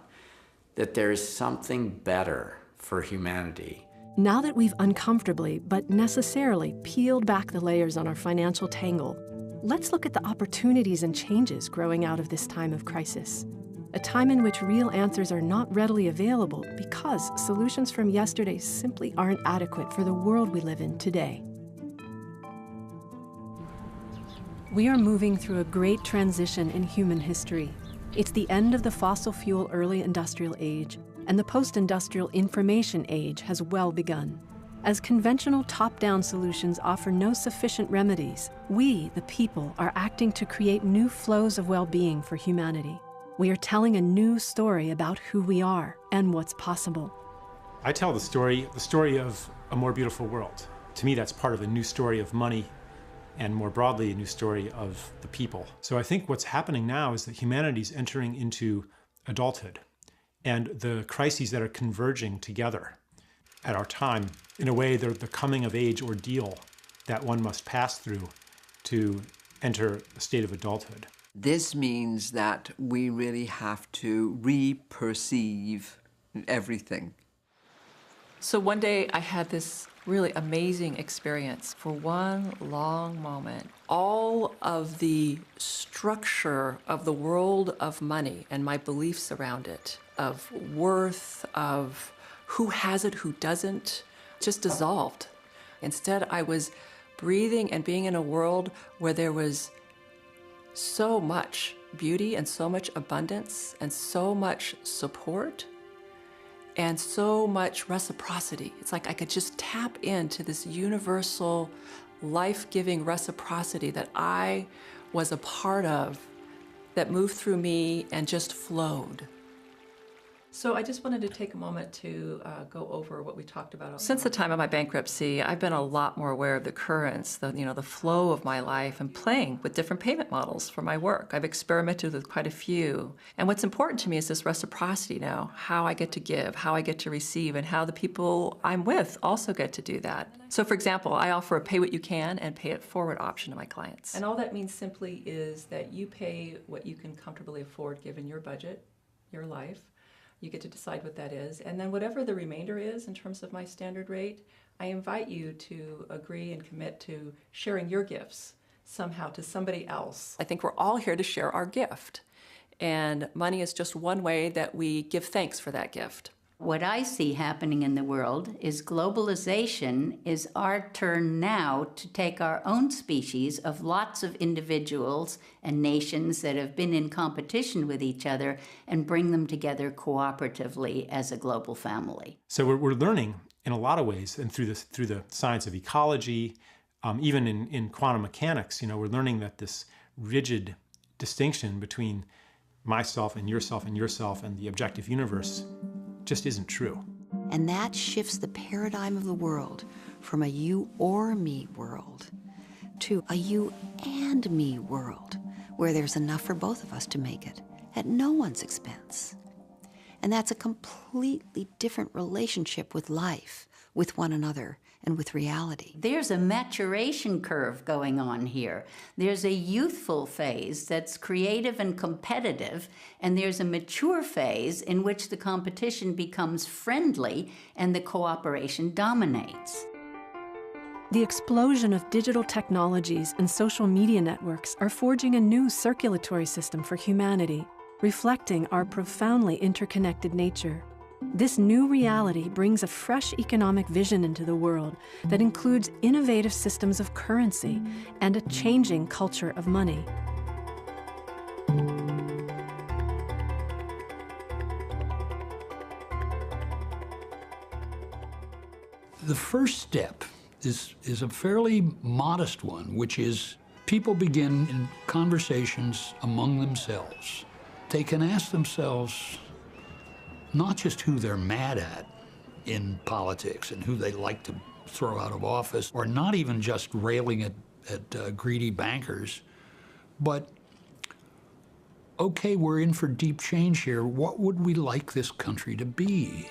that there is something better for humanity. Now that we've uncomfortably, but necessarily, peeled back the layers on our financial tangle, let's look at the opportunities and changes growing out of this time of crisis. A time in which real answers are not readily available because solutions from yesterday simply aren't adequate for the world we live in today. We are moving through a great transition in human history. It's the end of the fossil fuel early industrial age, and the post-industrial information age has well begun. As conventional top-down solutions offer no sufficient remedies, we, the people, are acting to create new flows of well-being for humanity. We are telling a new story about who we are and what's possible. I tell the story of a more beautiful world. To me, that's part of a new story of money, and more broadly, a new story of the people. So I think what's happening now is that humanity's entering into adulthood, and the crises that are converging together at our time, in a way, they're the coming-of-age ordeal that one must pass through to enter a state of adulthood. This means that we really have to re-perceive everything. So one day I had this really amazing experience. For one long moment, all of the structure of the world of money and my beliefs around it, of worth, of who has it, who doesn't, just dissolved. Instead, I was breathing and being in a world where there was so much beauty and so much abundance and so much support and so much reciprocity. It's like I could just tap into this universal, life-giving reciprocity that I was a part of, that moved through me and just flowed. So I just wanted to take a moment to go over what we talked about. Since the time of my bankruptcy, I've been a lot more aware of the currents, the flow of my life, and playing with different payment models for my work. I've experimented with quite a few. And what's important to me is this reciprocity now, how I get to give, how I get to receive, and how the people I'm with also get to do that. So for example, I offer a pay what you can and pay it forward option to my clients. And all that means simply is that you pay what you can comfortably afford given your budget, your life. You get to decide what that is. And then whatever the remainder is in terms of my standard rate, I invite you to agree and commit to sharing your gifts somehow to somebody else. I think we're all here to share our gift. And money is just one way that we give thanks for that gift. What I see happening in the world is globalization is our turn now to take our own species of lots of individuals and nations that have been in competition with each other and bring them together cooperatively as a global family. So we're learning in a lot of ways, and through the science of ecology, even in quantum mechanics, we're learning that this rigid distinction between myself and yourself and the objective universe just isn't true. And that shifts the paradigm of the world from a you or me world to a you and me world, where there's enough for both of us to make it at no one's expense. And that's a completely different relationship with life, with one another, and with reality. There's a maturation curve going on here. There's a youthful phase that's creative and competitive, and there's a mature phase in which the competition becomes friendly and the cooperation dominates. The explosion of digital technologies and social media networks are forging a new circulatory system for humanity, reflecting our profoundly interconnected nature. This new reality brings a fresh economic vision into the world that includes innovative systems of currency and a changing culture of money. The first step is a fairly modest one, which is people begin in conversations among themselves. They can ask themselves not just who they're mad at in politics and who they like to throw out of office, or not even just railing at greedy bankers, but, okay, we're in for deep change here. What would we like this country to be?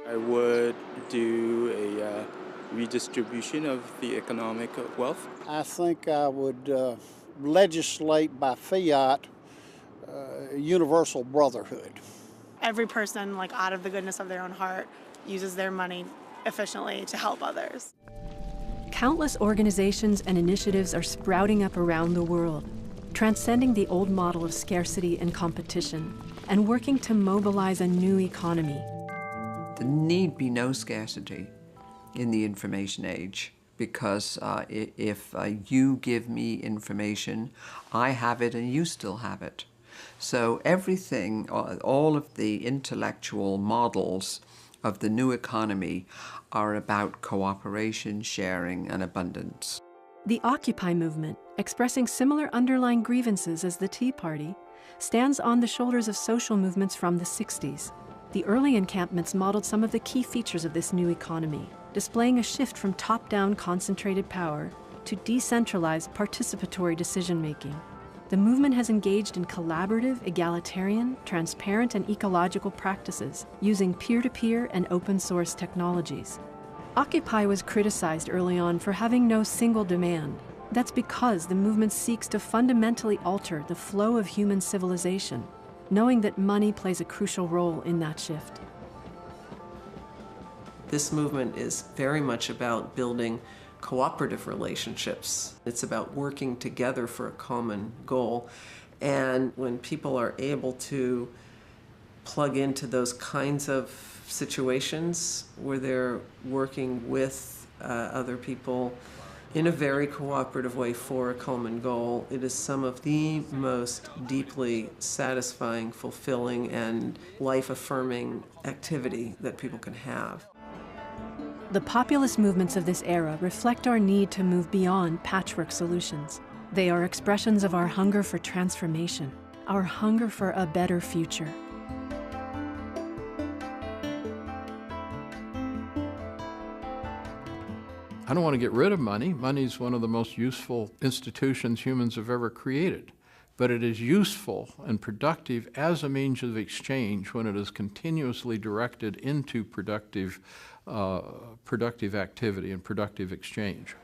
I would do a redistribution of the economic wealth. I think I would legislate by fiat universal brotherhood. Every person, like out of the goodness of their own heart, uses their money efficiently to help others. Countless organizations and initiatives are sprouting up around the world, transcending the old model of scarcity and competition, and working to mobilize a new economy. There need be no scarcity in the information age, because if you give me information, I have it and you still have it. So everything, all of the intellectual models of the new economy are about cooperation, sharing, and abundance. The Occupy movement, expressing similar underlying grievances as the Tea Party, stands on the shoulders of social movements from the 60s. The early encampments modeled some of the key features of this new economy, displaying a shift from top-down concentrated power to decentralized participatory decision-making. The movement has engaged in collaborative, egalitarian, transparent, and ecological practices using peer-to-peer and open-source technologies. Occupy was criticized early on for having no single demand. That's because the movement seeks to fundamentally alter the flow of human civilization, knowing that money plays a crucial role in that shift. This movement is very much about building cooperative relationships. It's about working together for a common goal. And when people are able to plug into those kinds of situations where they're working with other people in a very cooperative way for a common goal, it is some of the most deeply satisfying, fulfilling, and life-affirming activity that people can have. The populist movements of this era reflect our need to move beyond patchwork solutions. They are expressions of our hunger for transformation, our hunger for a better future. I don't want to get rid of money. Money is one of the most useful institutions humans have ever created. But it is useful and productive as a means of exchange when it is continuously directed into productive activity and productive exchange.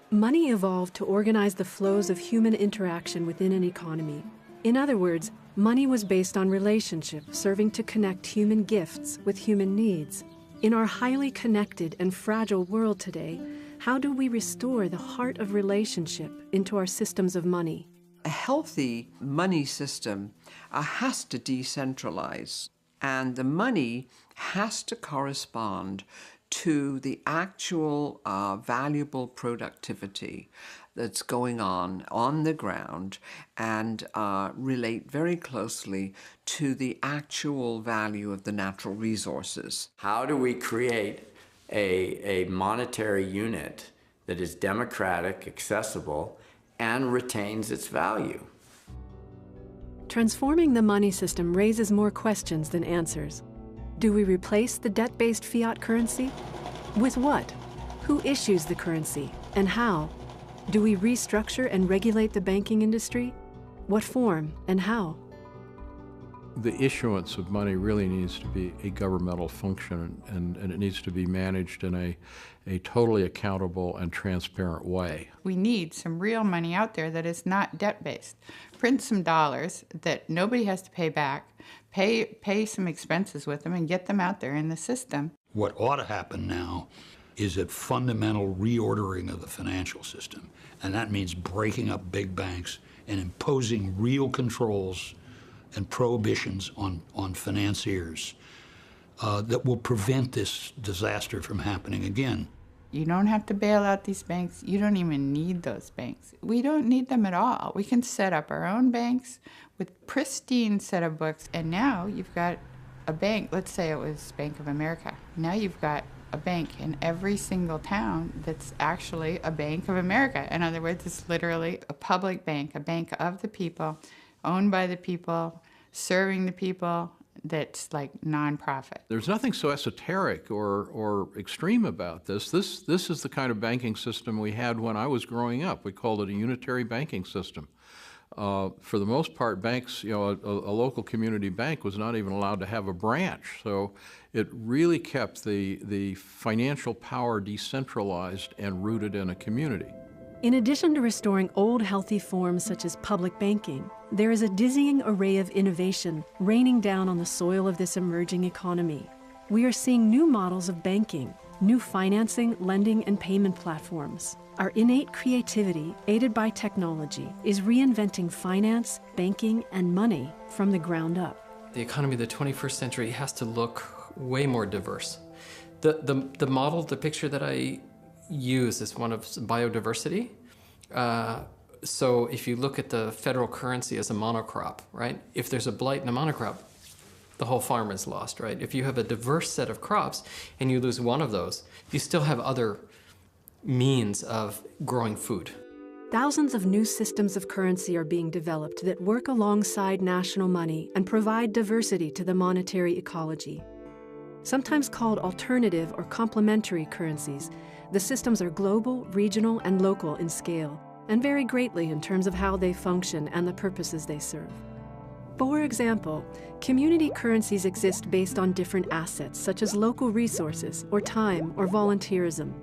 Money evolved to organize the flows of human interaction within an economy. In other words, money was based on relationship, serving to connect human gifts with human needs. In our highly connected and fragile world today, how do we restore the heart of relationship into our systems of money? A healthy money system has to decentralize, and the money has to correspond to the actual valuable productivity that's going on the ground, and relate very closely to the actual value of the natural resources. How do we create a monetary unit that is democratic, accessible, and retains its value? Transforming the money system raises more questions than answers. Do we replace the debt-based fiat currency? With what? Who issues the currency, and how? Do we restructure and regulate the banking industry? What form and how? The issuance of money really needs to be a governmental function, and it needs to be managed in a totally accountable and transparent way. We need some real money out there that is not debt-based. Print some dollars that nobody has to pay back, pay some expenses with them, and get them out there in the system. What ought to happen now is a fundamental reordering of the financial system, and that means breaking up big banks and imposing real controls and prohibitions on financiers that will prevent this disaster from happening again. You don't have to bail out these banks. You don't even need those banks. We don't need them at all. We can set up our own banks with pristine set of books, and now you've got a bank, let's say it was Bank of America. Now you've got a bank in every single town that's actually a Bank of America. In other words, it's literally a public bank, a bank of the people, owned by the people, serving the people, that's like nonprofit. There's nothing so esoteric or extreme about this. This is the kind of banking system we had when I was growing up. We called it a unitary banking system. For the most part, banks, a local community bank was not even allowed to have a branch. So it really kept the financial power decentralized and rooted in a community. In addition to restoring old healthy forms such as public banking, there is a dizzying array of innovation raining down on the soil of this emerging economy. We are seeing new models of banking, new financing, lending, and payment platforms. Our innate creativity, aided by technology, is reinventing finance, banking, and money from the ground up. The economy of the 21st century has to look way more diverse. The model, the picture that I use is one of biodiversity. So if you look at the federal currency as a monocrop, right? If there's a blight in a monocrop, the whole farm is lost, right? If you have a diverse set of crops and you lose one of those, you still have other means of growing food. Thousands of new systems of currency are being developed that work alongside national money and provide diversity to the monetary ecology. Sometimes called alternative or complementary currencies, the systems are global, regional, and local in scale, and vary greatly in terms of how they function and the purposes they serve. For example, community currencies exist based on different assets, such as local resources, or time, or volunteerism.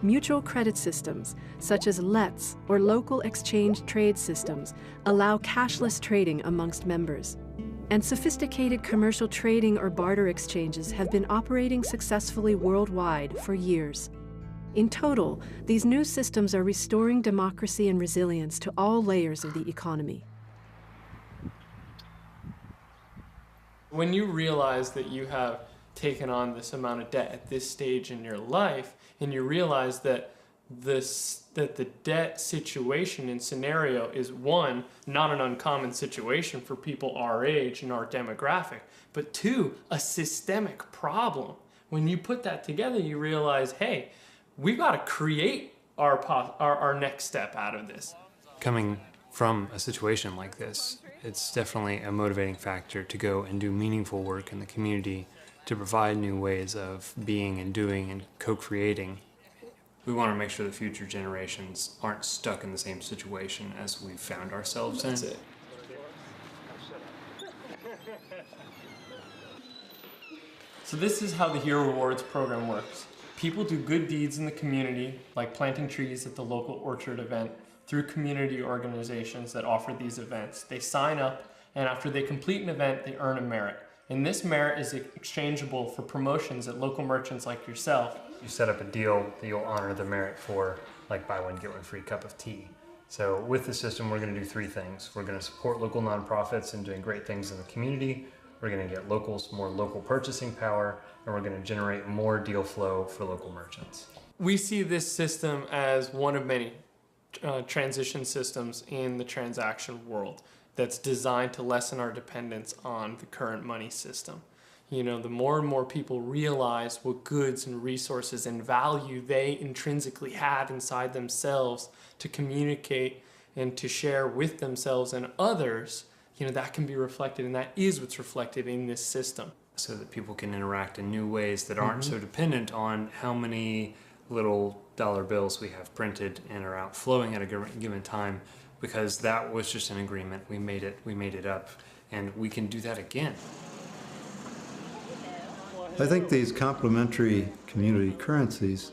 Mutual credit systems, such as LETs, or local exchange trade systems, allow cashless trading amongst members. And sophisticated commercial trading or barter exchanges have been operating successfully worldwide for years. In total, these new systems are restoring democracy and resilience to all layers of the economy. When you realize that you have taken on this amount of debt at this stage in your life, and you realize that the debt situation and scenario is, one, not an uncommon situation for people our age and our demographic, but two, a systemic problem. When you put that together, you realize, hey, we've got to create our next step out of this. Coming from a situation like this, it's definitely a motivating factor to go and do meaningful work in the community, to provide new ways of being and doing and co-creating. We want to make sure that future generations aren't stuck in the same situation as we've found ourselves in. That's it. So this is how the Hero Rewards program works. People do good deeds in the community, like planting trees at the local orchard event, through community organizations that offer these events. They sign up, and after they complete an event, they earn a merit. And this merit is exchangeable for promotions at local merchants like yourself. You set up a deal that you'll honor the merit for, like buy one, get one free cup of tea. So with the system, we're going to do three things. We're going to support local nonprofits in doing great things in the community. We're going to get locals more local purchasing power, and we're going to generate more deal flow for local merchants. We see this system as one of many transition systems in the transaction world that's designed to lessen our dependence on the current money system. You know, the more and more people realize what goods and resources and value they intrinsically have inside themselves to communicate and to share with themselves and others, you know, that can be reflected, and that is what's reflected in this system. So that people can interact in new ways that aren't so dependent on how many little dollar bills we have printed and are outflowing at a given time, because that was just an agreement. We made it up, and we can do that again. I think these complementary community currencies,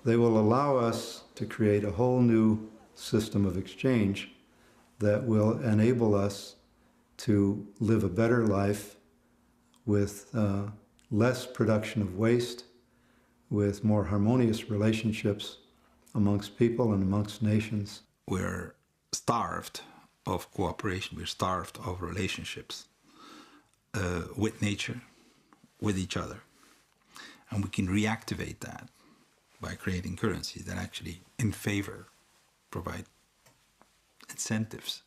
they will allow us to create a whole new system of exchange that will enable us to live a better life with less production of waste, with more harmonious relationships amongst people and amongst nations. We're starved of cooperation, we're starved of relationships with nature, with each other. And we can reactivate that by creating currencies that actually, in favor, provide incentives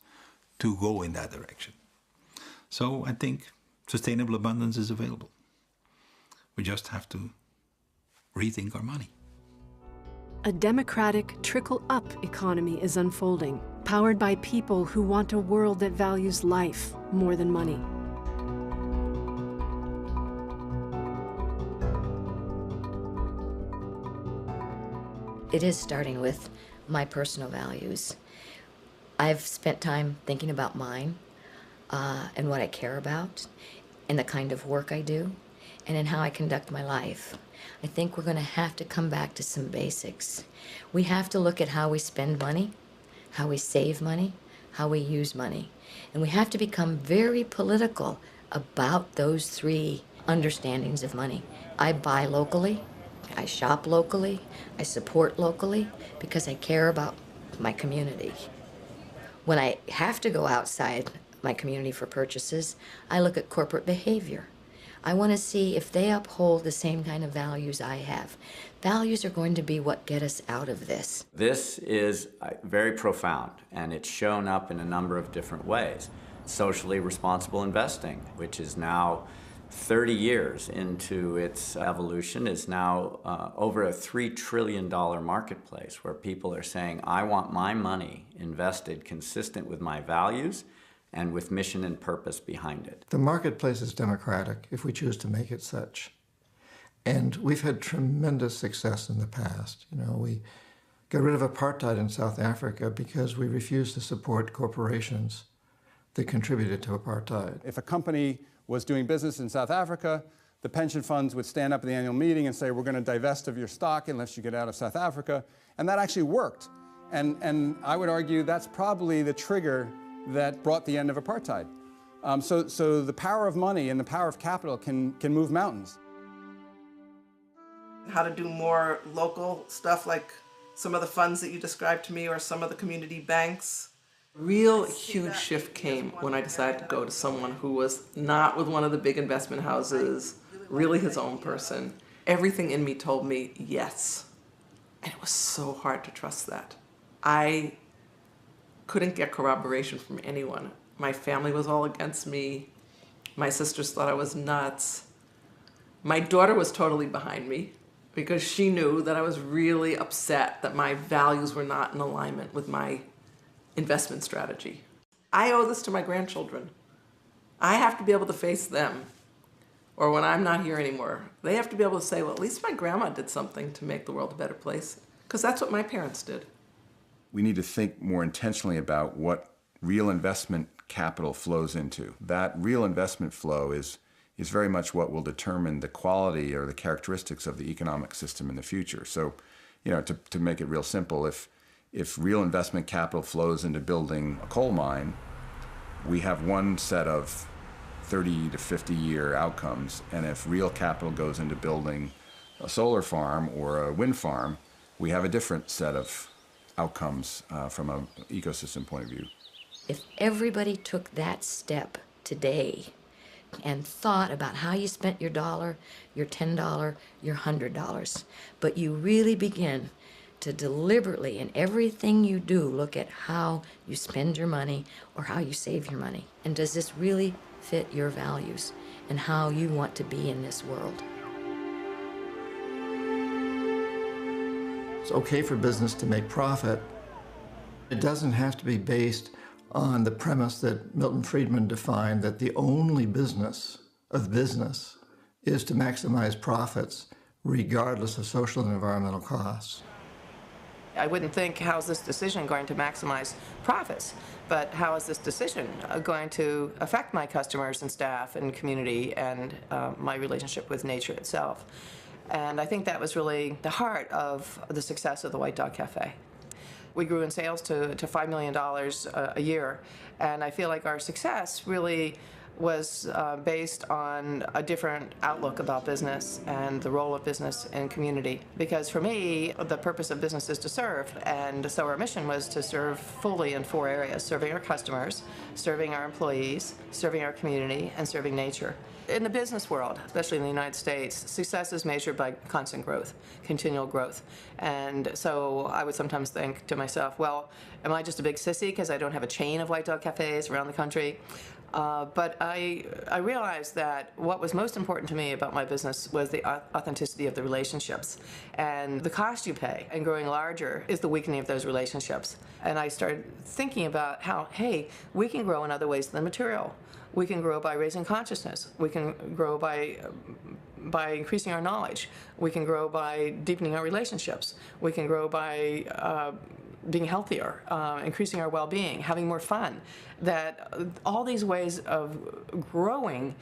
to go in that direction. So I think sustainable abundance is available. We just have to rethink our money. A democratic, trickle-up economy is unfolding, powered by people who want a world that values life more than money. It is starting with my personal values. I've spent time thinking about mine and what I care about and the kind of work I do and in how I conduct my life. I think we're going to have to come back to some basics. We have to look at how we spend money, how we save money, how we use money. And we have to become very political about those three understandings of money. I buy locally, I shop locally, I support locally because I care about my community. When I have to go outside my community for purchases, I look at corporate behavior. I want to see if they uphold the same kind of values I have. Values are going to be what get us out of this. This is very profound, and it's shown up in a number of different ways. Socially responsible investing, which is now 30 years into its evolution, is now over a $3 trillion marketplace where people are saying, I want my money invested consistent with my values and with mission and purpose behind it. The marketplace is democratic if we choose to make it such. And we've had tremendous success in the past. You know, we got rid of apartheid in South Africa because we refused to support corporations that contributed to apartheid. If a company was doing business in South Africa, the pension funds would stand up at the annual meeting and say, we're going to divest of your stock unless you get out of South Africa. And that actually worked. And I would argue that's probably the trigger that brought the end of apartheid. So the power of money and the power of capital can move mountains. How to do more local stuff like some of the funds that you described to me or some of the community banks. Real huge shift came when I decided to go to someone who was not with one of the big investment houses, really his own person. Everything in me told me yes. And it was so hard to trust that. I couldn't get corroboration from anyone. My family was all against me. My sisters thought I was nuts. My daughter was totally behind me because she knew that I was really upset that my values were not in alignment with my investment strategy. I owe this to my grandchildren. I have to be able to face them, or when I'm not here anymore, they have to be able to say, well, at least my grandma did something to make the world a better place, because that's what my parents did. We need to think more intentionally about what real investment capital flows into. That real investment flow is very much what will determine the quality or the characteristics of the economic system in the future. So, you know, to make it real simple, if real investment capital flows into building a coal mine, we have one set of 30 to 50 year outcomes. And if real capital goes into building a solar farm or a wind farm, we have a different set of outcomes from an ecosystem point of view. If everybody took that step today and thought about how you spent your dollar, your $10, your $100, but you really begin to deliberately, in everything you do, look at how you spend your money or how you save your money. And does this really fit your values and how you want to be in this world? It's okay for business to make profit. It doesn't have to be based on the premise that Milton Friedman defined, that the only business of business is to maximize profits regardless of social and environmental costs. I wouldn't think, how's this decision going to maximize profits? But how is this decision going to affect my customers and staff and community and my relationship with nature itself? And I think that was really the heart of the success of the White Dog Cafe. We grew in sales to $5 million a year, and I feel like our success really was based on a different outlook about business and the role of business in community. Because for me, the purpose of business is to serve, and so our mission was to serve fully in 4 areas: serving our customers, serving our employees, serving our community, and serving nature. In the business world, especially in the United States, success is measured by constant growth, continual growth. And so I would sometimes think to myself, well, Am I just a big sissy because I don't have a chain of White Dog cafes around the country? But I realized that what was most important to me about my business was the authenticity of the relationships. And the cost you pay in growing larger is the weakening of those relationships. And I started thinking about how, hey, we can grow in other ways than material. We can grow by raising consciousness. We can grow by increasing our knowledge. We can grow by deepening our relationships. We can grow by being healthier, increasing our well-being, having more fun. That all these ways of growing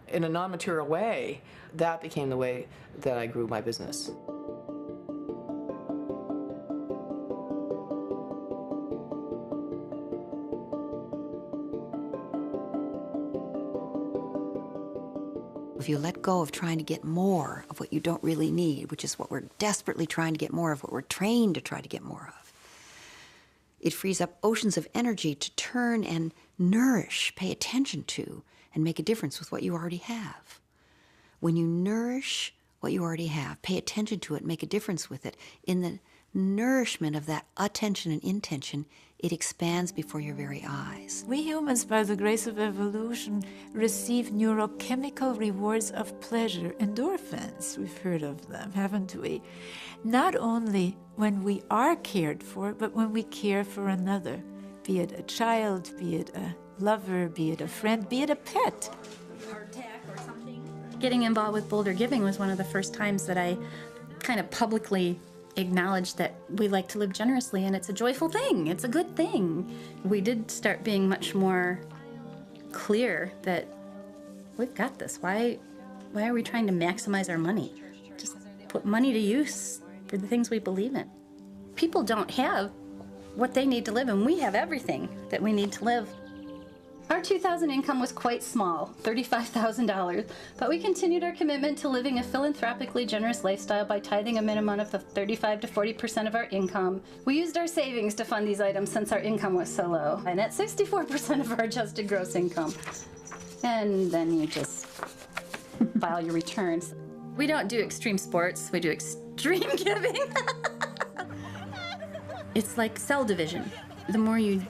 in a non-material way, that became the way that I grew my business. If you let go of trying to get more of what you don't really need, which is what we're desperately trying to get more of, what we're trained to try to get more of, it frees up oceans of energy to turn and nourish, pay attention to, and make a difference with what you already have. When you nourish what you already have, pay attention to it, make a difference with it, in the nourishment of that attention and intention, it expands before your very eyes. We humans, by the grace of evolution, receive neurochemical rewards of pleasure, endorphins. We've heard of them, haven't we? Not only when we are cared for, but when we care for another, be it a child, be it a lover, be it a friend, be it a pet. Getting involved with Boulder Giving was one of the first times that I kind of publicly acknowledged that we like to live generously, and it's a joyful thing. It's a good thing. We did start being much more clear that we've got this. Why are we trying to maximize our money? Just put money to use for the things we believe in. People don't have what they need to live, and we have everything that we need to live. Our 2000 income was quite small, $35,000, but we continued our commitment to living a philanthropically generous lifestyle by tithing a minimum of 35 to 40% of our income. We used our savings to fund these items since our income was so low, and at 64% of our adjusted gross income. And then you just file your returns. We don't do extreme sports, we do extreme giving. It's like cell division. The more you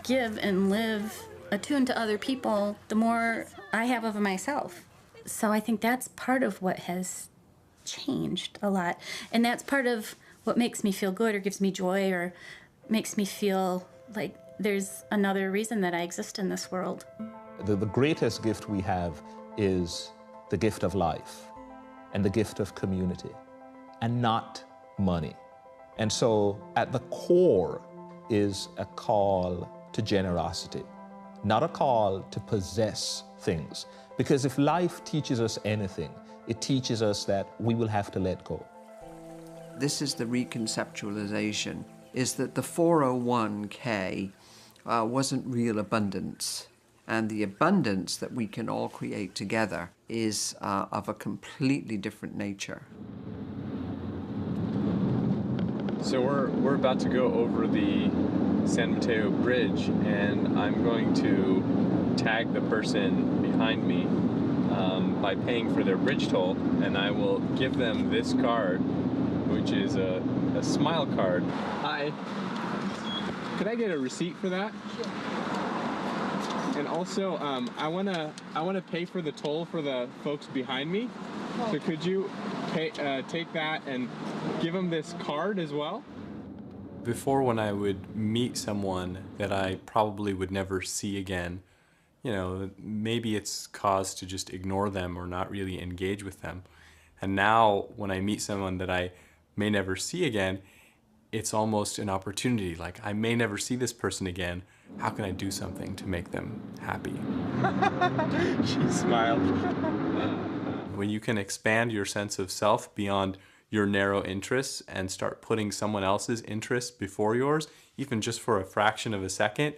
give and live attuned to other people, the more I have of myself. So I think that's part of what has changed a lot. And that's part of what makes me feel good or gives me joy or makes me feel like there's another reason that I exist in this world. The greatest gift we have is the gift of life and the gift of community, and not money. And so at the core is a call to generosity, not a call to possess things. Because if life teaches us anything, it teaches us that we will have to let go. This is the reconceptualization, is that the 401k wasn't real abundance. And the abundance that we can all create together is of a completely different nature. So we're about to go over the San Mateo Bridge, and I'm going to tag the person behind me by paying for their bridge toll, and I will give them this card, which is a smile card. Hi. Could I get a receipt for that? Sure. And also, I wanna pay for the toll for the folks behind me. So could you take that and give them this card as well? Before, when I would meet someone that I probably would never see again, you know, maybe it's cause to just ignore them or not really engage with them. And now when I meet someone that I may never see again, it's almost an opportunity. Like, I may never see this person again. How can I do something to make them happy? She smiled. When you can expand your sense of self beyond your narrow interests and start putting someone else's interests before yours, even just for a fraction of a second,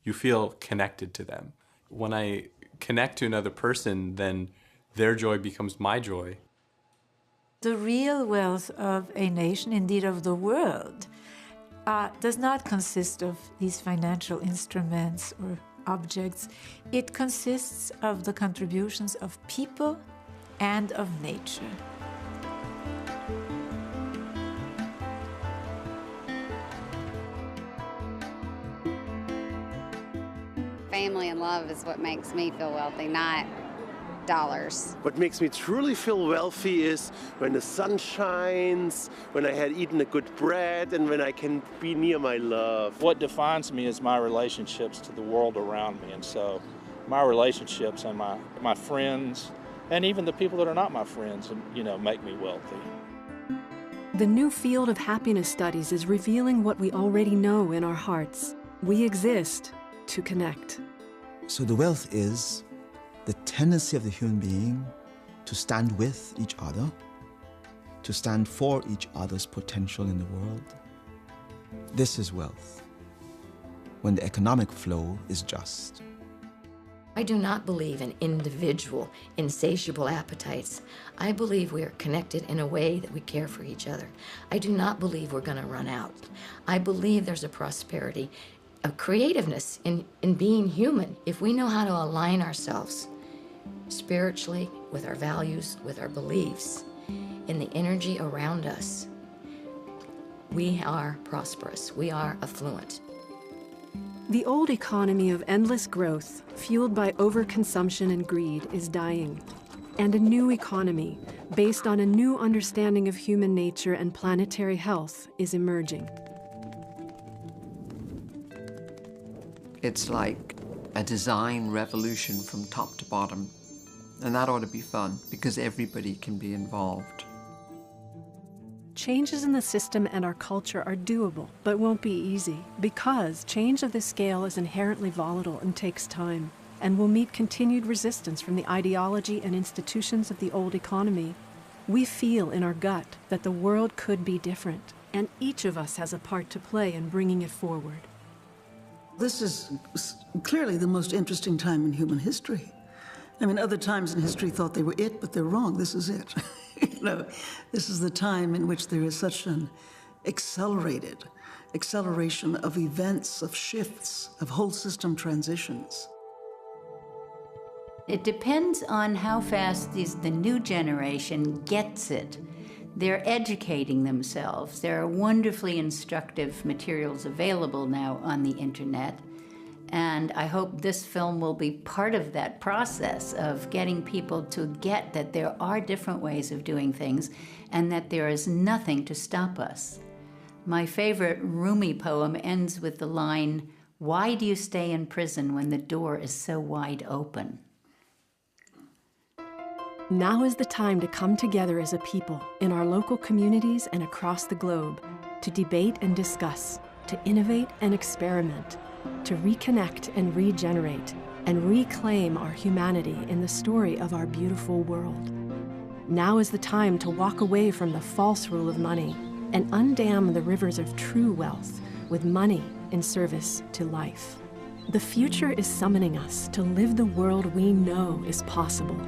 you feel connected to them. When I connect to another person, then their joy becomes my joy. The real wealth of a nation, indeed of the world, does not consist of these financial instruments or objects. It consists of the contributions of people and of nature. family and love is what makes me feel wealthy, not dollars. What makes me truly feel wealthy is when the sun shines, when I had eaten a good bread, and when I can be near my love. What defines me is my relationships to the world around me, and so my relationships and my friends, and even the people that are not my friends, make me wealthy. The new field of happiness studies is revealing what we already know in our hearts. We exist to connect. So the wealth is the tendency of the human being to stand with each other, to stand for each other's potential in the world. This is wealth, when the economic flow is just. I do not believe in individual, insatiable appetites. I believe we are connected in a way that we care for each other. I do not believe we're going to run out. I believe there's a prosperity, a creativeness in being human. If we know how to align ourselves spiritually with our values, with our beliefs, in the energy around us, we are prosperous, we are affluent. The old economy of endless growth, fueled by overconsumption and greed, is dying. And a new economy, based on a new understanding of human nature and planetary health, is emerging. It's like a design revolution from top to bottom. And that ought to be fun, because everybody can be involved. Changes in the system and our culture are doable, but won't be easy, because change of this scale is inherently volatile and takes time, and will meet continued resistance from the ideology and institutions of the old economy. We feel in our gut that the world could be different, and each of us has a part to play in bringing it forward. This is clearly the most interesting time in human history. I mean, other times in history thought they were it, but they're wrong. This is it. This is the time in which there is such an acceleration of events, of shifts, of whole system transitions. It depends on how fast the new generation gets it. They're educating themselves. There are wonderfully instructive materials available now on the internet. And I hope this film will be part of that process of getting people to get that there are different ways of doing things and that there is nothing to stop us. My favorite Rumi poem ends with the line, "Why do you stay in prison when the door is so wide open?" Now is the time to come together as a people in our local communities and across the globe to debate and discuss, to innovate and experiment, to reconnect and regenerate, and reclaim our humanity in the story of our beautiful world. Now is the time to walk away from the false rule of money and undam the rivers of true wealth with money in service to life. The future is summoning us to live the world we know is possible,